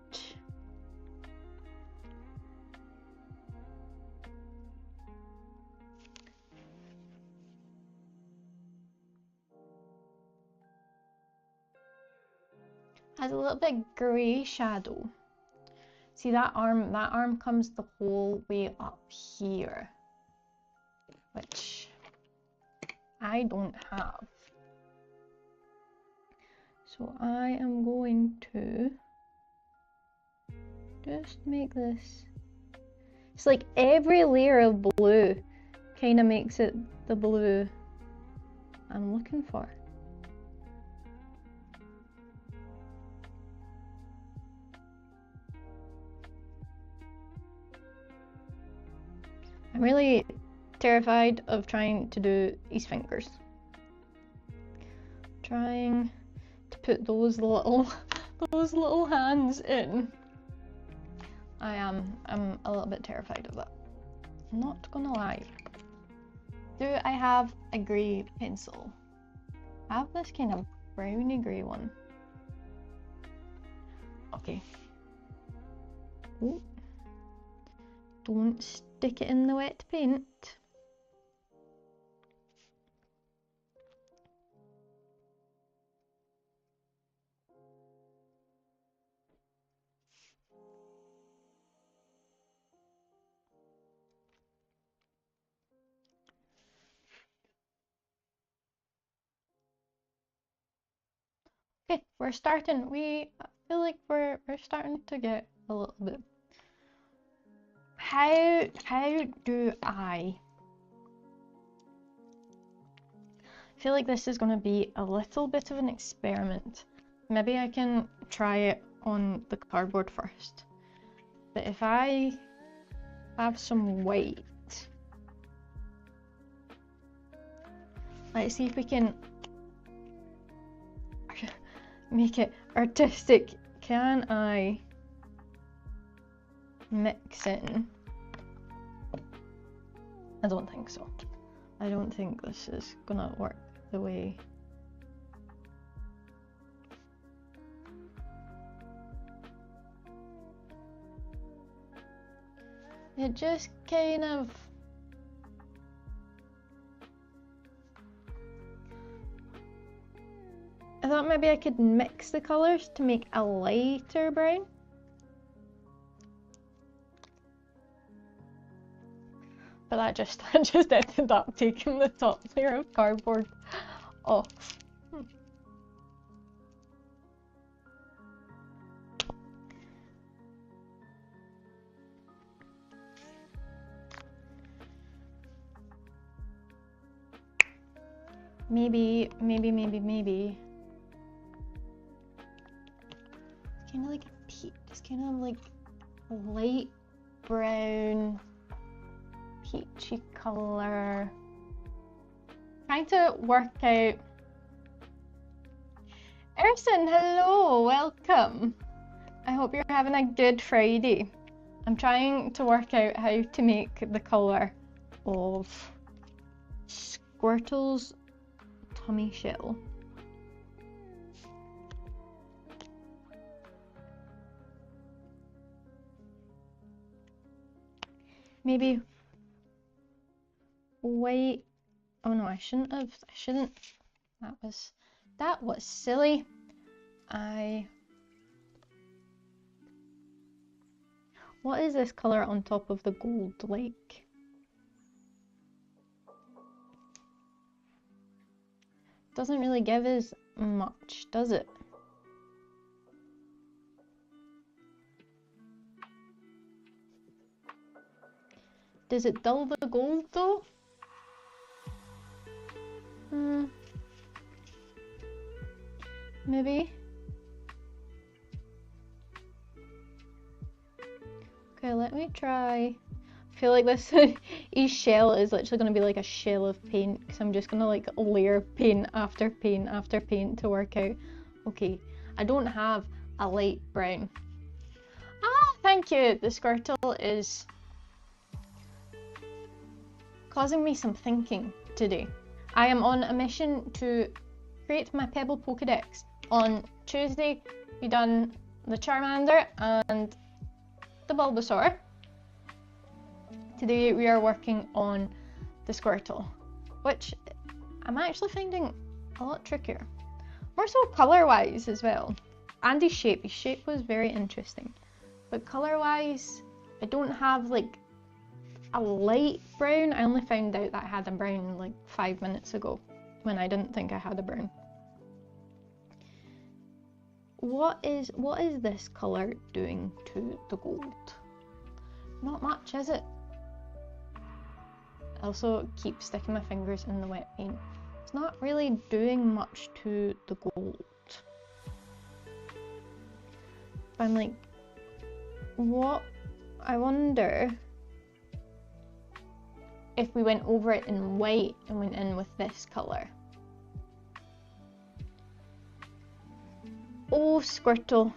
Has a little bit grey shadow. See that arm comes the whole way up here, which I don't have. So I am going to just make this. It's like every layer of blue kind of makes it the blue I'm looking for. I'm really terrified of trying to do these fingers. Trying to put those little hands in. I'm a little bit terrified of that. I'm not gonna lie. Do I have a grey pencil? I have this kind of browny grey one. Okay. Ooh. Don't stick it in the wet paint. Okay, we're starting. I feel like we're starting to get a little bit. How do I feel like this is going to be a little bit of an experiment. Maybe I can try it on the cardboard first. But if I have some white, let's see if we can make it artistic. Can I mix in? I don't think so. I don't think this is gonna work the way it just kind of I thought maybe I could mix the colors to make a lighter brown. But I just ended up taking the top layer of cardboard off. Maybe. It's kind of like a peach. It's kind of like light brown, peachy color. Trying to work out. Erson, hello, welcome. I hope you're having a good Friday. I'm trying to work out how to make the color of Squirtle's tummy shell. Maybe white. Oh no, I shouldn't. That was silly. What is this colour on top of the gold like? Doesn't really give us much, does it? Does it dull the gold though? Maybe. Okay, let me try. I feel like this each shell is literally going to be like a shell of paint, because I'm just going to like layer paint after paint after paint to work out. Okay, I don't have a light brown. Ah, thank you. The Squirtle is causing me some thinking today. I am on a mission to create my Pebble Pokédex. On Tuesday, we done the Charmander and the Bulbasaur. Today we are working on the Squirtle, which I'm actually finding a lot trickier. More so colour-wise as well. And his shape was very interesting. But colour-wise, I don't have like a light brown. I only found out that I had a brown like 5 minutes ago, when I didn't think I had a brown. What is this colour doing to the gold? Not much, is it? I also keep sticking my fingers in the wet paint. It's not really doing much to the gold. But I'm like, what? I wonder if we went over it in white and went in with this colour. Oh, Squirtle.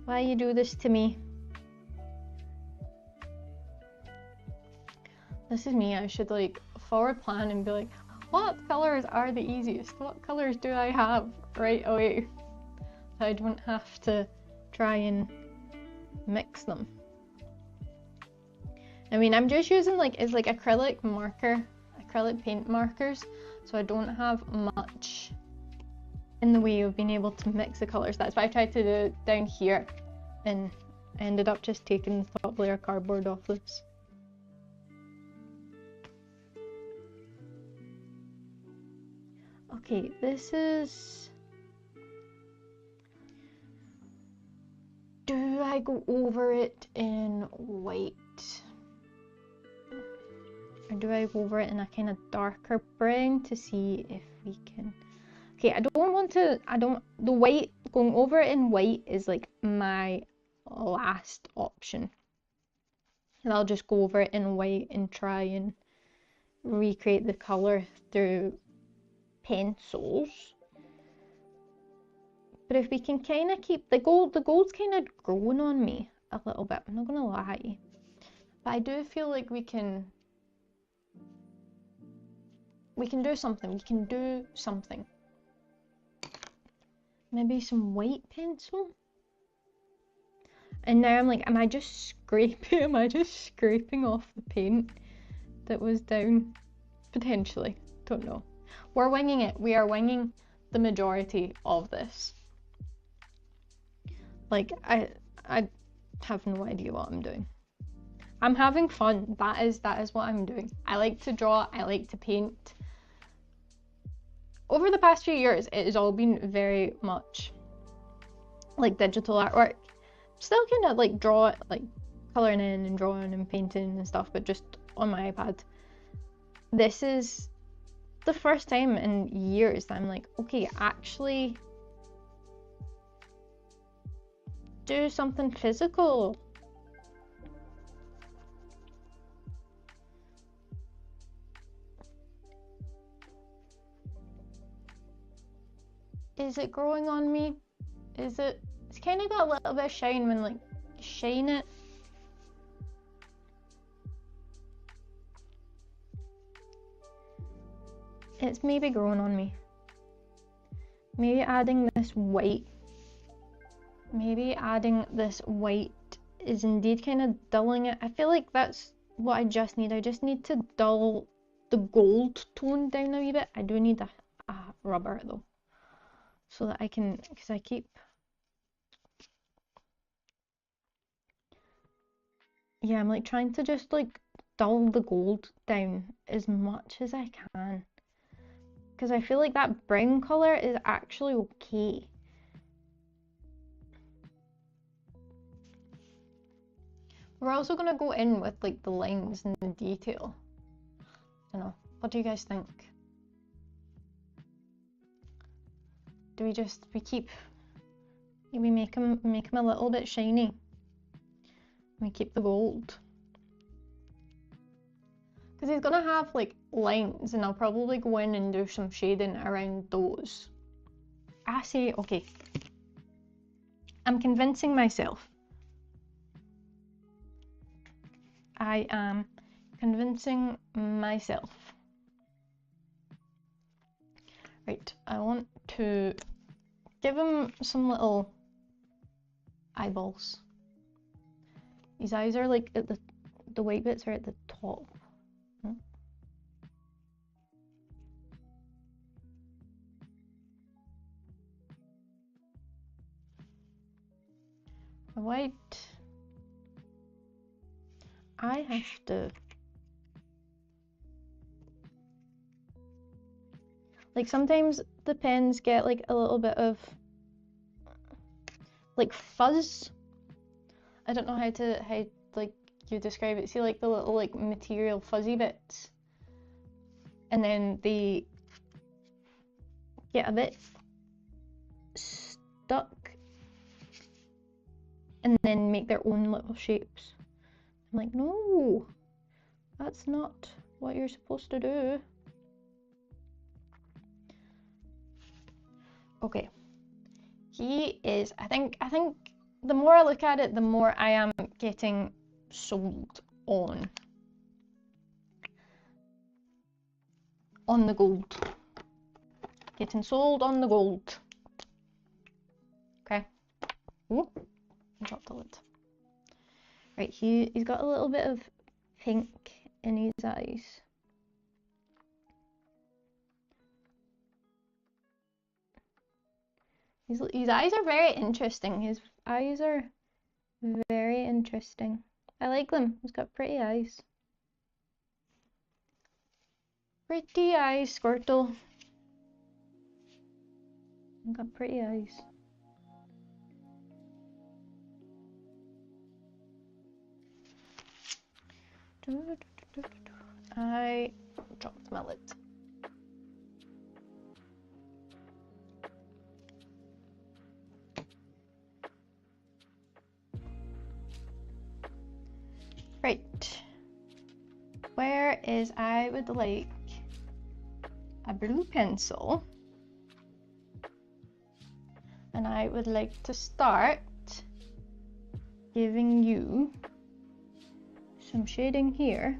Why you do this to me? This is me. I should like forward plan and be like, what colours are the easiest? What colours do I have right away? So I don't have to try and mix them. I mean, I'm just using it's like acrylic paint markers, so I don't have much in the way of being able to mix the colours. That's why I tried to do it down here, and I ended up just taking the top layer of cardboard off this. Okay, this is... Do I go over it in white? Or do I go over it in a kind of darker brown to see if we can... Okay, the white, going over it in white is like my last option. And I'll just go over it in white and try and recreate the colour through pencils. But if we can kind of keep the gold's kind of growing on me a little bit, I'm not gonna lie. But I do feel like we can do something. Maybe some white pencil. And now I'm like, am I just scraping off the paint that was down? Potentially, don't know. We're winging it. We are winging the majority of this. Like, I have no idea what I'm doing. I'm having fun. That is what I'm doing. I like to draw. I like to paint. Over the past few years, it has all been very much like digital artwork. Still kind of like draw, like colouring in and drawing and painting and stuff, but just on my iPad. This is the first time in years that I'm like, okay, actually do something physical. Is it growing on me? Is it? It's kind of got a little bit of shine when like you shine it. It's maybe growing on me. Maybe adding this white. Maybe adding this white is indeed kind of dulling it. I feel like that's what I just need. I just need to dull the gold tone down a wee bit. I do need a rubber though, so that I can, because I keep, yeah, I'm like trying to just like dull the gold down as much as I can, because I feel like that brown colour is actually okay. We're also going to go in with like the lines and the detail. I don't know. What do you guys think? Do we make him a little bit shiny? We keep the gold. Because he's gonna have like lines, and I'll probably go in and do some shading around those. I say, okay. I'm convincing myself. I am convincing myself. Right, I want to give him some little eyeballs. His eyes are like at the white bits are at the top. The white. I have to, like, sometimes the pens get like a little bit of like fuzz. I don't know how like you describe it. See, like the little like material fuzzy bits, and then they get a bit stuck and then make their own little shapes. I'm like, no, that's not what you're supposed to do. Okay, he is, I think the more I look at it, the more I am getting sold on the gold. Getting sold on the gold. Okay. Ooh, I dropped the lid. Right, he's got a little bit of pink in his eyes. His eyes are very interesting. His eyes are very interesting. I like them. He's got pretty eyes. Pretty eyes, Squirtle. He's got pretty eyes. I dropped my lid. Right. Where is, I would like a blue pencil, and I would like to start giving you some shading here.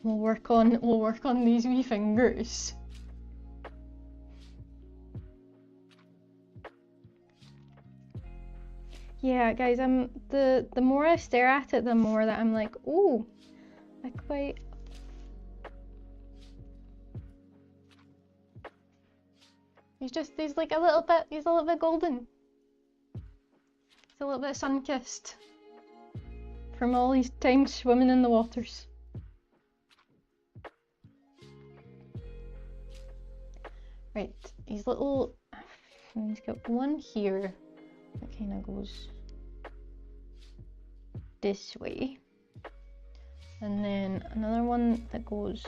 We'll work on these wee fingers. Yeah, guys, the more I stare at it, the more that I'm like, oh, I quite. He's like a little bit. He's a little bit golden. He's a little bit sun-kissed from all these times swimming in the waters. Right, he's little. He's got one here that kind of goes this way, and then another one that goes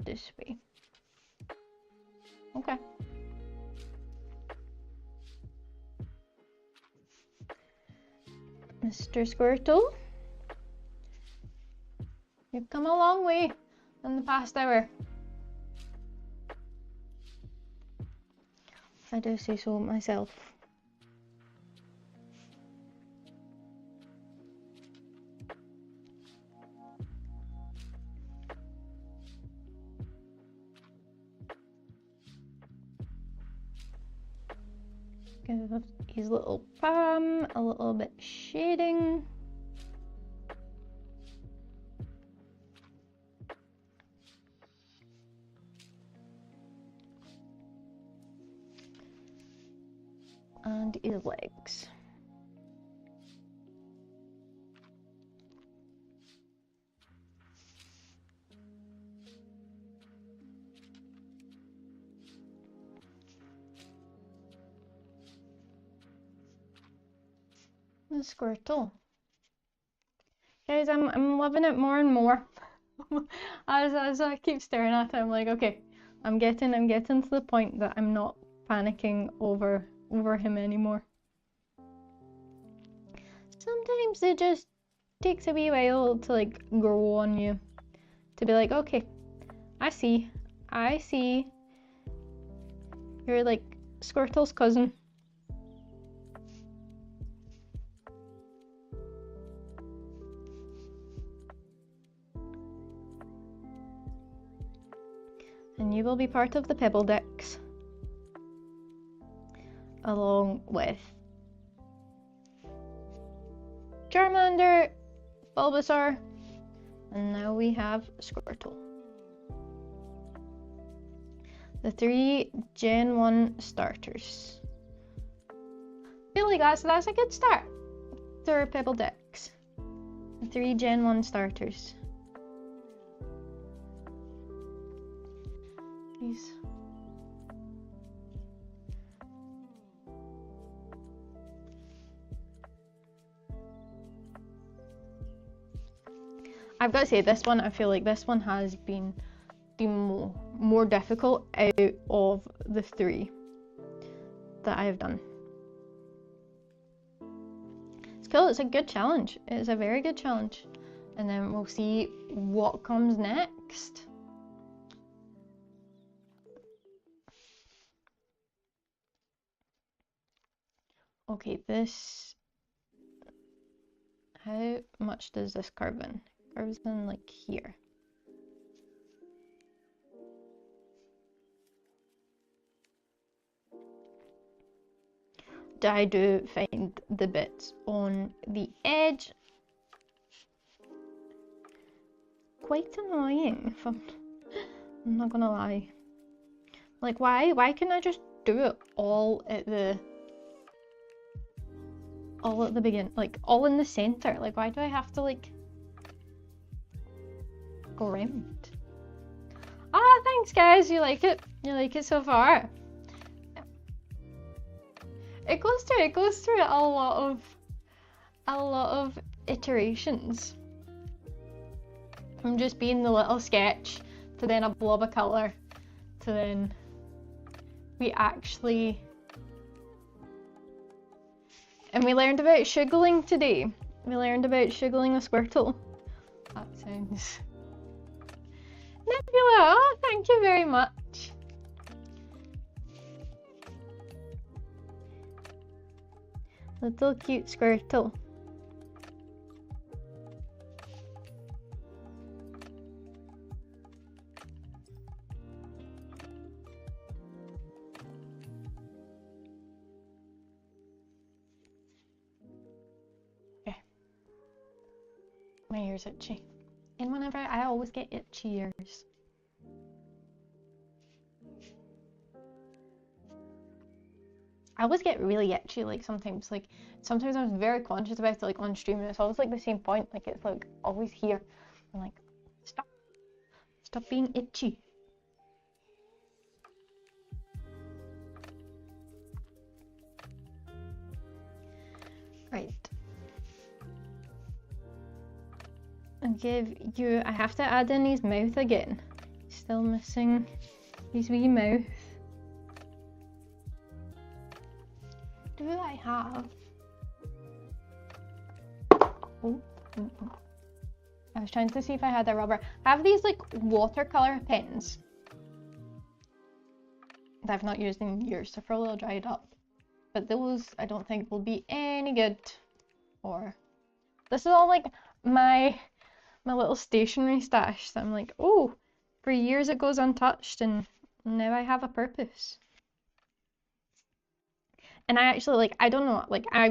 this way. Okay. Mr. Squirtle, you've come a long way in the past hour, if I do say so myself. Give his little palm a little bit shading. And his legs. The Squirtle. Guys, I'm loving it more and more. as I keep staring at it, I'm like, okay, I'm getting to the point that I'm not panicking over him anymore. Sometimes it just takes a wee while to like grow on you, to be like, okay, I see, you're like Squirtle's cousin. And you will be part of the Pokédex, along with Charmander, Bulbasaur, and now we have Squirtle. The 3 Gen 1 starters. I feel like that's a good start to our Pokédex. The 3 Gen 1 starters. These. I've got to say, this one, I feel like this one has been the more difficult out of the 3 that I have done. It's cool, it's a good challenge. It's a very good challenge. And then we'll see what comes next. Okay, this... How much does this curve in? Curves in like here. I do find the bits on the edge quite annoying, if I'm not gonna lie. Like, why can't I just do it all at the beginning, like all in the center? Like, why do I have to like go around? Ah, thanks guys, you like it so far. It goes through a lot of iterations, from just being the little sketch to then a blob of colour to then we actually... And we learned about shuggling today. We learned about shuggling a Squirtle. That sounds... Nebula, oh, thank you very much. Little cute Squirtle. Okay. My ears itchy. And whenever I always get itchy ears. I always get really itchy, like sometimes I'm very conscious about it, like on stream, and it's always like the same point, like it's like always here. I'm like, stop being itchy. Right. And I have to add in his mouth again. Still missing his wee mouth. Do I have... Oh. I was trying to see if I had a rubber. I have these like watercolor pens that I've not used in years, so probably I'll dry it up. But those I don't think will be any good. Or this is all like my little stationery stash that I'm like, oh, for years it goes untouched and now I have a purpose. And I actually like, I don't know, like I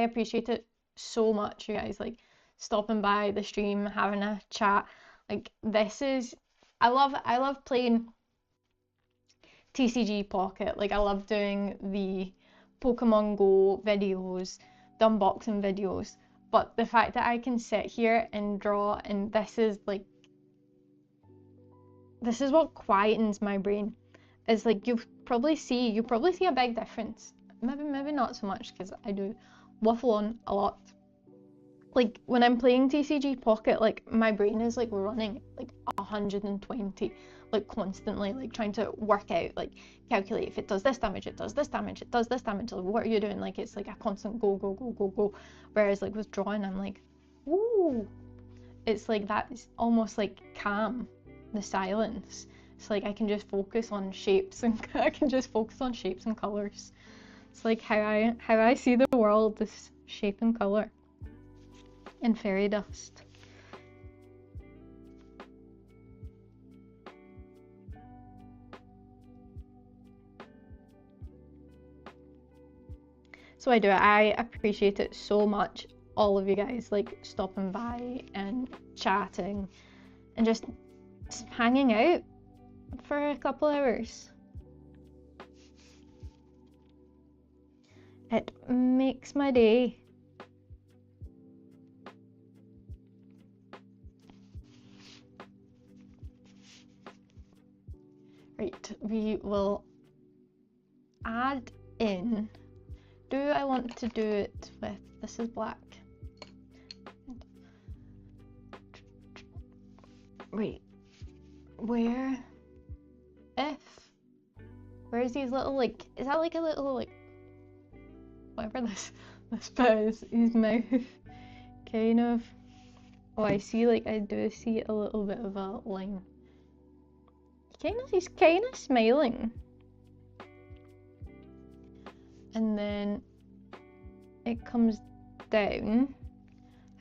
appreciate it so much, you guys, like stopping by the stream, having a chat. Like this is, I love playing TCG Pocket. Like I love doing the Pokemon Go videos, the unboxing videos. But the fact that I can sit here and draw, and this is like, this is what quietens my brain. Is like you probably see a big difference. Maybe not so much because I do waffle on a lot. Like when I'm playing TCG Pocket, like my brain is like running like 120, like constantly, like trying to work out, like calculate if it does this damage, it does this damage, it does this damage. Like, what are you doing? Like it's like a constant go go go go go. Whereas like with drawing, I'm like, ooh, it's like that's almost like calm, the silence. It's like I can just focus on shapes and I can just focus on shapes and colors. It's like how I see the world, this shape and color in fairy dust. So I do it. I appreciate it so much, all of you guys, like stopping by and chatting and just hanging out for a couple hours. It makes my day. Right, we will add in. Do I want to do it with, this is black. Wait, where's these little, like, is that like a little, like, whatever this bit is, his mouth, kind of. Oh, I see, like, I do see a little bit of a line. He's kind of smiling. And then it comes down.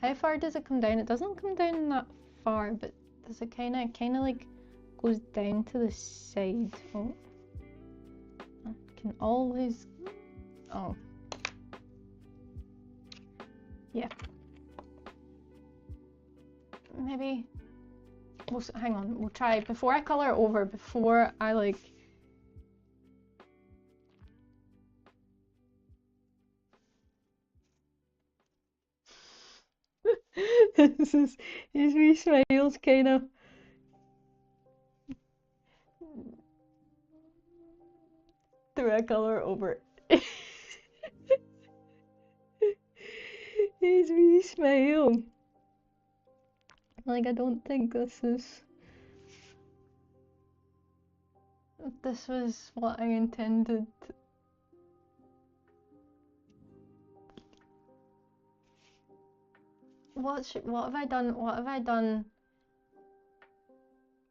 How far does it come down? It doesn't come down that far, but does it kind of like goes down to the side? Oh, I can always. Oh, yeah. Maybe. We'll hang on. We'll try before I color it over. Before I like. This is his wee smiles kind of. Do I color over? His wee smile. Like I don't think this was what I intended. What have I done? What have I done?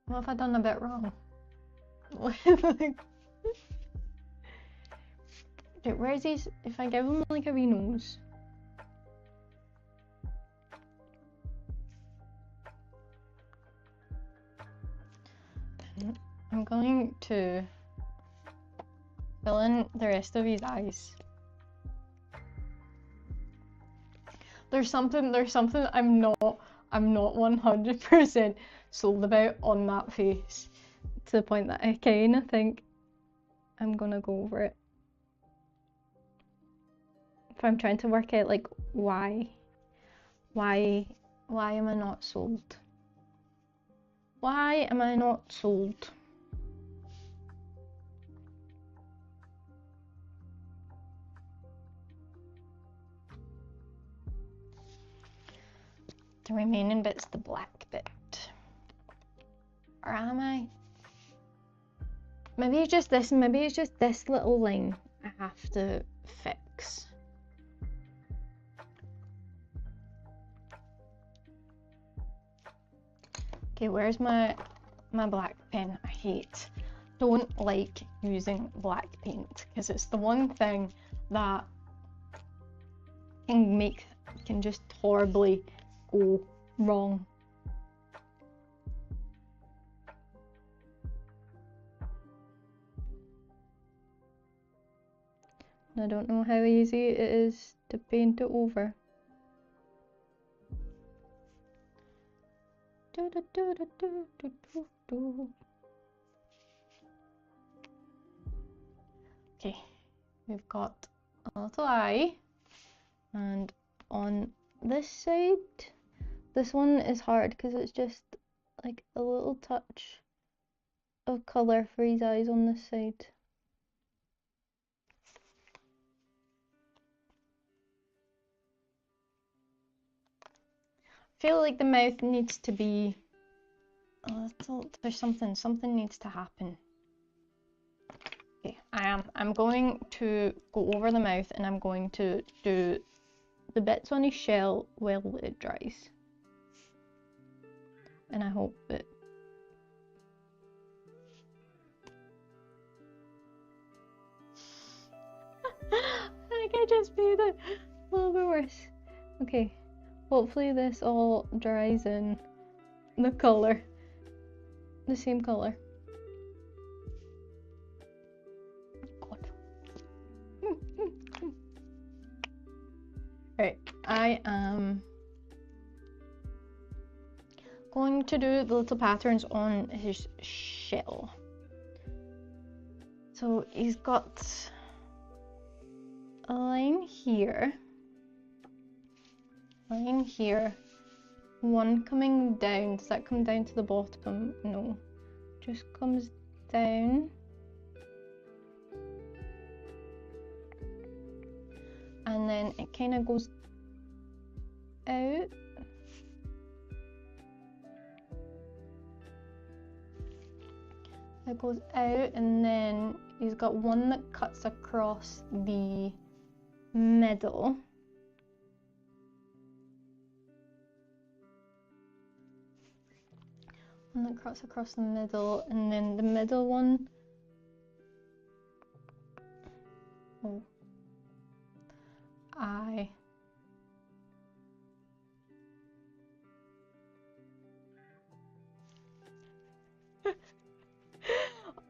What have I done a bit wrong? Like, okay, where's these? If I give him like a wee nose. I'm going to fill in the rest of his eyes. There's something I'm not 100% sold about on that face, to the point that I kind of think I'm gonna go over it. If I'm trying to work out like why am I not sold? Why am I not sold? The remaining bit's the black bit. Or am I? Maybe it's just this little line I have to fix. Okay, where's my black pen? Don't like using black paint because it's the one thing that can just horribly go wrong. and I don't know how easy it is to paint it over. Okay, we've got a little eye, and on this side, this one is hard because it's just like a little touch of colour for his eyes on this side. I feel like the mouth needs to be a little, there's something needs to happen. Okay, I'm going to go over the mouth, and I'm going to do the bits on his shell while it dries. And I hope that I can just made it a little bit worse. Okay, hopefully this all dries in the colour, the same colour. God. Right, I am going to do the little patterns on his shell. So he's got a line here, one coming down. Does that come down to the bottom? No, just comes down, and then it kind of goes out. It goes out, and then he's got one that cuts across the middle. One that cuts across the middle, and then the middle one. Oh.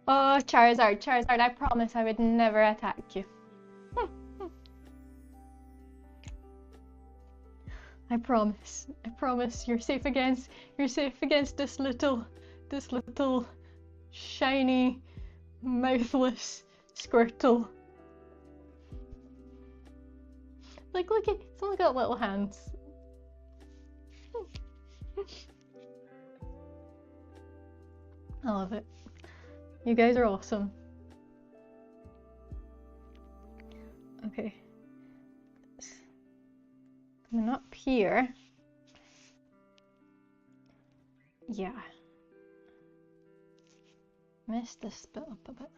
Oh, Charizard, I promise I would never attack you. I promise you're safe against this little shiny, mouthless Squirtle. Like, look at, it's only got little hands. I love it. You guys are awesome. Okay. Coming up here. Yeah. Messed this bit up a bit.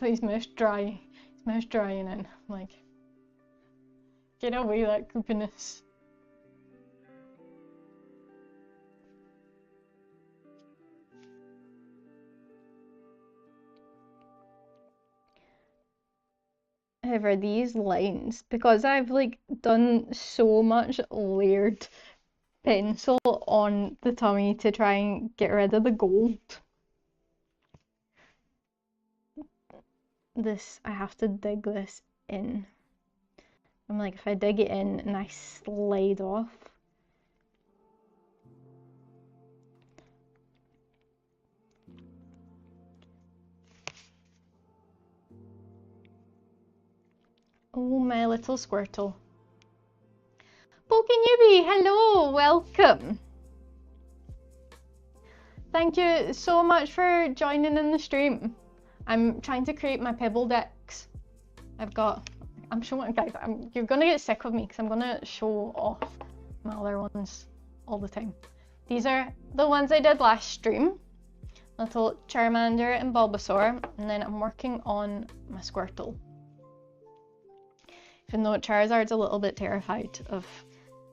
His mouth's dry. His mouth's drying in. I'm like, get away that goopiness. However, these lines, because I've like done so much layered pencil on the tummy to try and get rid of the gold, I have to dig this in. I'm like, if I dig it in and I slide off, oh, my little Squirtle. Pokénewbie, hello, welcome. Thank you so much for joining in the stream. I'm trying to create my Pokédex. I'm showing, guys, you're gonna get sick of me because I'm gonna show off my other ones all the time. These are the ones I did last stream. Little Charmander and Bulbasaur, and then I'm working on my Squirtle. Even though Charizard's a little bit terrified of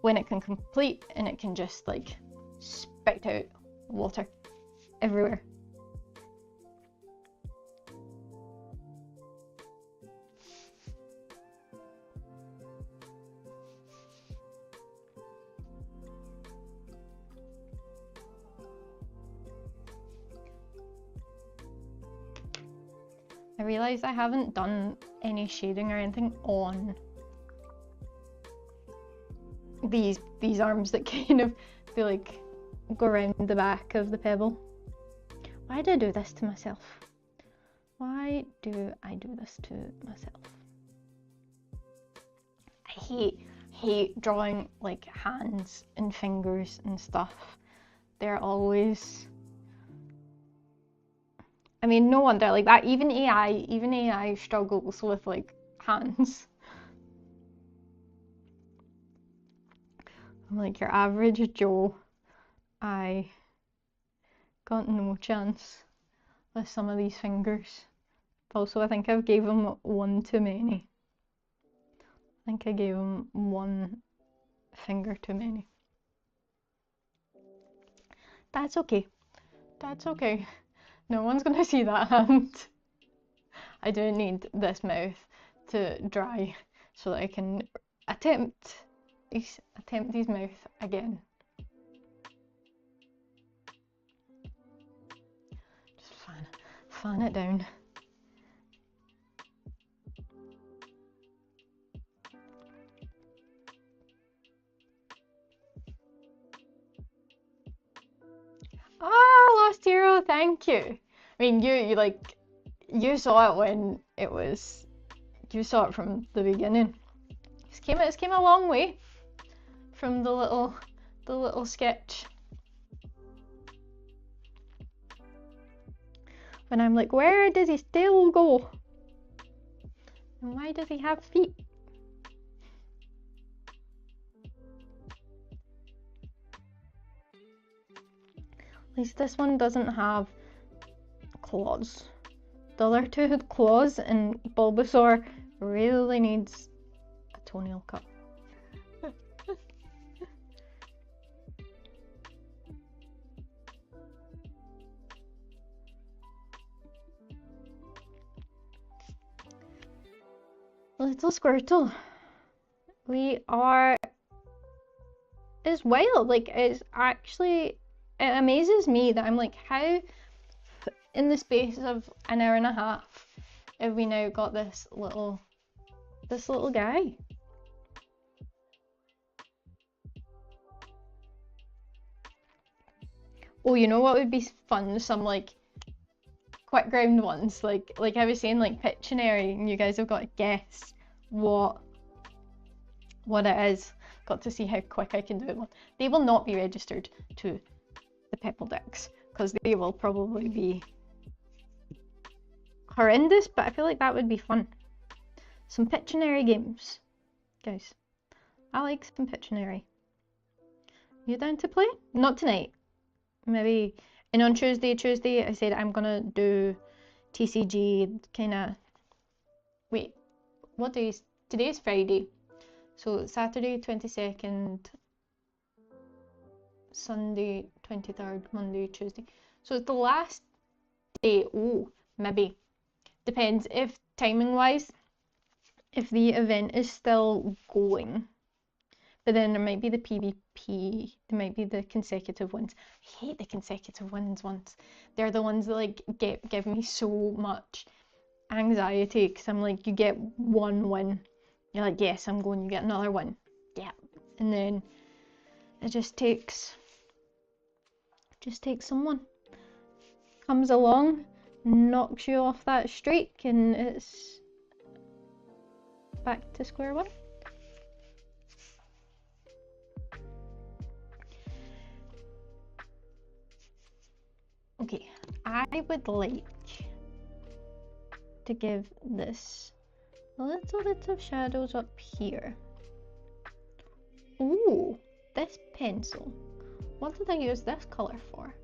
when it can complete and it can just like spout out water everywhere. I realised I haven't done any shading or anything on these arms that kind of feel like go around the back of the Pebble. Why do I do this to myself? Why do I do this to myself? I hate drawing like hands and fingers and stuff. They're always, I mean, no wonder like that. Even AI struggles with like hands. I'm like your average Joe. I got no chance with some of these fingers. Also, I think I've gave him one too many. I think I gave him one finger too many. That's okay. That's okay. No one's gonna see that hand. I do need this mouth to dry so that I can attempt his mouth again. Just fan it down. Ah, Lost Hero, thank you. I mean, you saw it when it was, you saw it from the beginning. It came a long way from the little sketch. When I'm like, where does his tail go? And why does he have feet? At least this one doesn't have claws. The other two had claws, and Bulbasaur really needs a toenail cut. Little Squirtle, we are as well. Like, it's actually, it amazes me that I'm like, how in the space of an hour and a half have we now got this little guy? Oh, you know what would be fun? Some like quick round ones, like I was saying, like Pictionary, and you guys have got to guess what it is. Got to see how quick I can do it. They will not be registered to the Pokédex because they will probably be horrendous, but I feel like that would be fun. Some Pictionary games, guys. I like some Pictionary. You down to play? Not tonight. Maybe. And on Tuesday, I said I'm gonna do TCG kind of. Wait, what day is today? Is Friday, so Saturday 22nd, Sunday 23rd, Monday, Tuesday. So it's the last day. Oh, maybe depends if timing wise, if the event is still going. But then there might be the PvP, there might be the consecutive wins. I hate the consecutive wins ones. They're the ones that like give me so much anxiety because I'm like, you get one win, you're like, yes, I'm going, you get another win. Yeah. And then it just takes someone comes along, knocks you off that streak, and it's back to square one. Okay, I would like to give this a little bit of shadows up here. Ooh, this pencil. What did I use this colour for?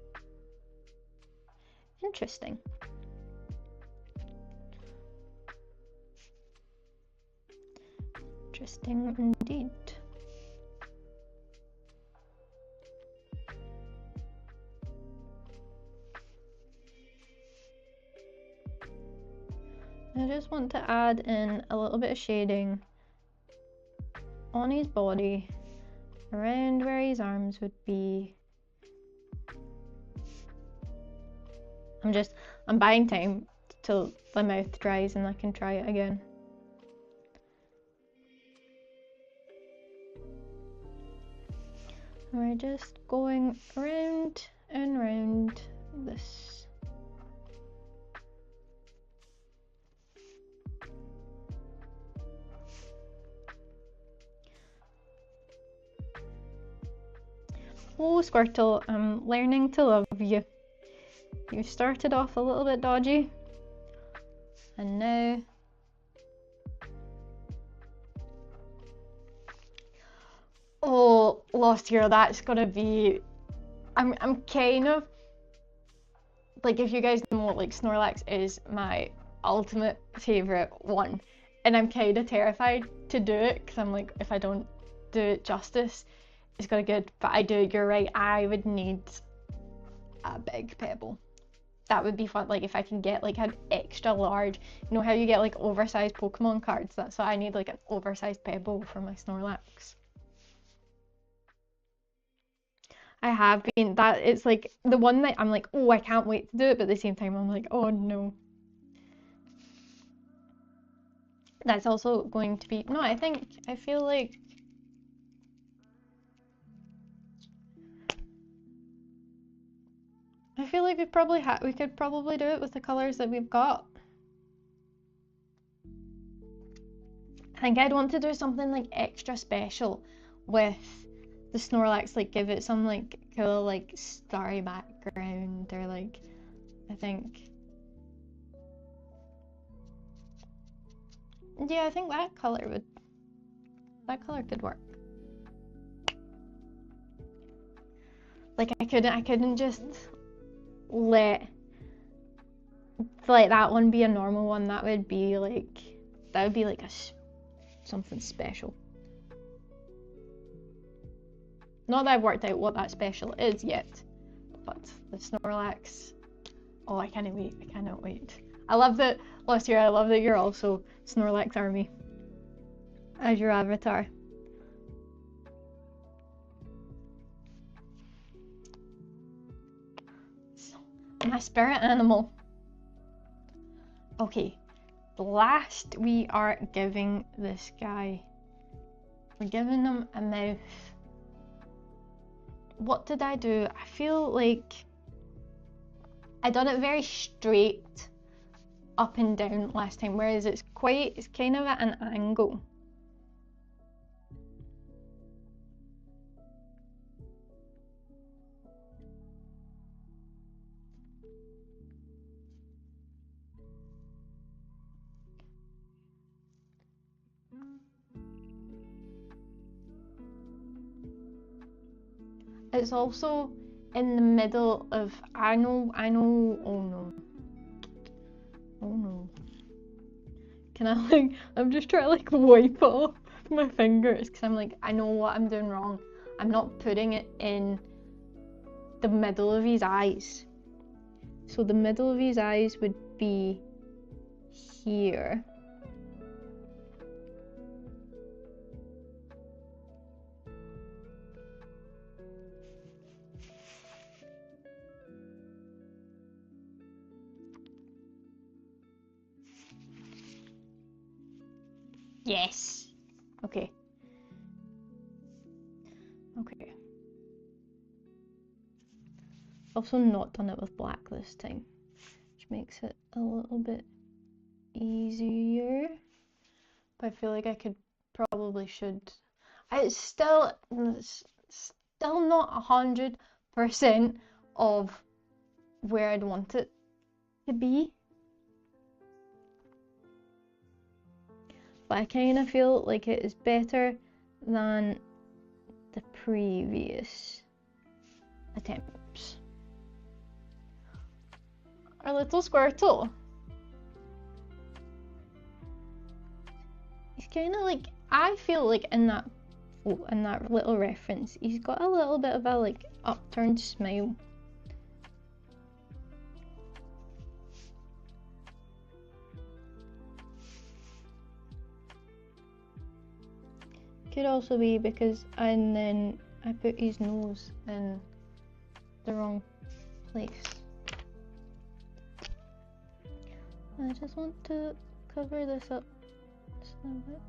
Interesting. Interesting indeed. I just want to add in a little bit of shading on his body, around where his arms would be. I'm buying time till the mouth dries and I can try it again. We're just going round and round this. Oh, Squirtle, I'm learning to love you. You started off a little bit dodgy, and now oh, Lost Hero, that's gonna be. I'm kind of like, if you guys know, like, Snorlax is my ultimate favorite one, and I'm kind of terrified to do it because I'm like, if I don't do it justice, it's gonna good. But I do. You're right. I would need a big Pebble. That would be fun. Like, if I can get like an extra large, you know how you get like oversized Pokemon cards? That's what I need, like an oversized Pebble for my Snorlax. I have been, that it's like the one that I'm like, oh, I can't wait to do it, but at the same time I'm like, oh no. That's also going to be, no, I feel like we could probably do it with the colors that we've got. I think I'd want to do something like extra special with the Snorlax, like give it some like cool like starry background, or like, I think, yeah, I think that color could work. Like, I couldn't just let that one be a normal one. That would be like something special. Not that I've worked out what that special is yet, but the Snorlax, oh, I cannot wait. I love that, Lost Hero, I love that you're also Snorlax Army as your avatar. My spirit animal. Okay, last we are giving this guy, we're giving him a mouth. What did I do? I feel like I done it very straight up and down last time, whereas it's kind of at an angle. It's also in the middle of, I know, oh no. Can I like, I'm just trying to like wipe off my fingers because I'm like, I know what I'm doing wrong. I'm not putting it in the middle of his eyes. So the middle of his eyes would be here. Yes. Okay. Also not done it with black this time, which makes it a little bit easier. But I feel like I should. It's still not 100% of where I'd want it to be. But I kind of feel like it is better than the previous attempts. Our little Squirtle. He's kind of like, I feel like in that little reference, he's got a little bit of a like upturned smile. Could also be because then I put his nose in the wrong place. just want to cover this up just a little bit.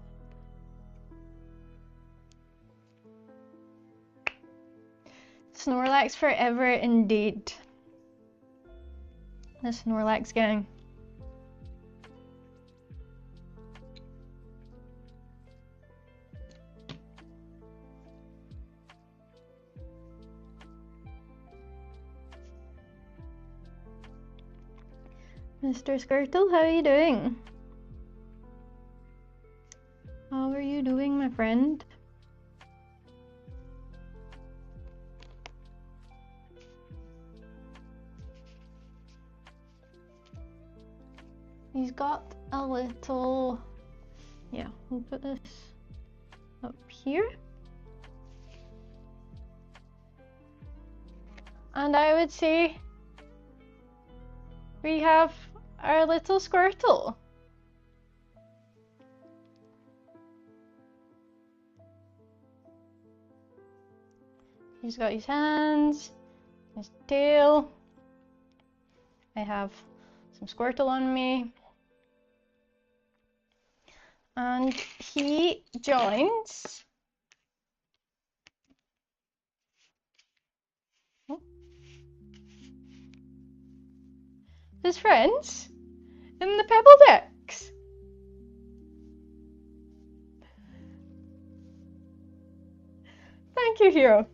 Snorlax forever indeed. The Snorlax gang. Mr. Squirtle, how are you doing? How are you doing, my friend? He's got a little... Yeah, we'll put this up here. And I would say we have our little Squirtle. He's got his hands, his tail. I have some Squirtle on me. And he joins his friends in the Pokédex. Thank you, Hero.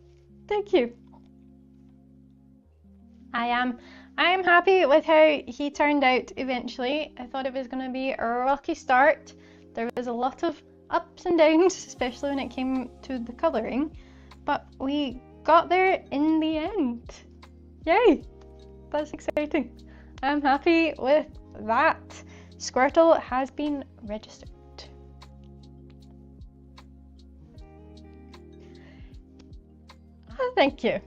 Thank you. I am happy with how he turned out eventually. I thought it was going to be a rocky start. There was a lot of ups and downs, especially when it came to the colouring, but we got there in the end. Yay! That's exciting. I'm happy with that. Squirtle has been registered. Oh, thank you.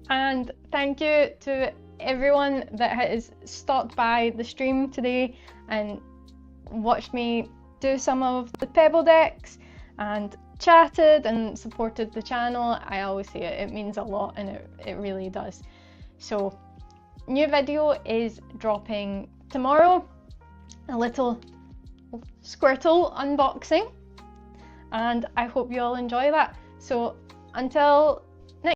And thank you to everyone that has stopped by the stream today and watched me do some of the Pebble decks and chatted and supported the channel. I always say it means a lot, and it really does. So new video is dropping tomorrow, a little Squirtle unboxing, and I hope you all enjoy that. So until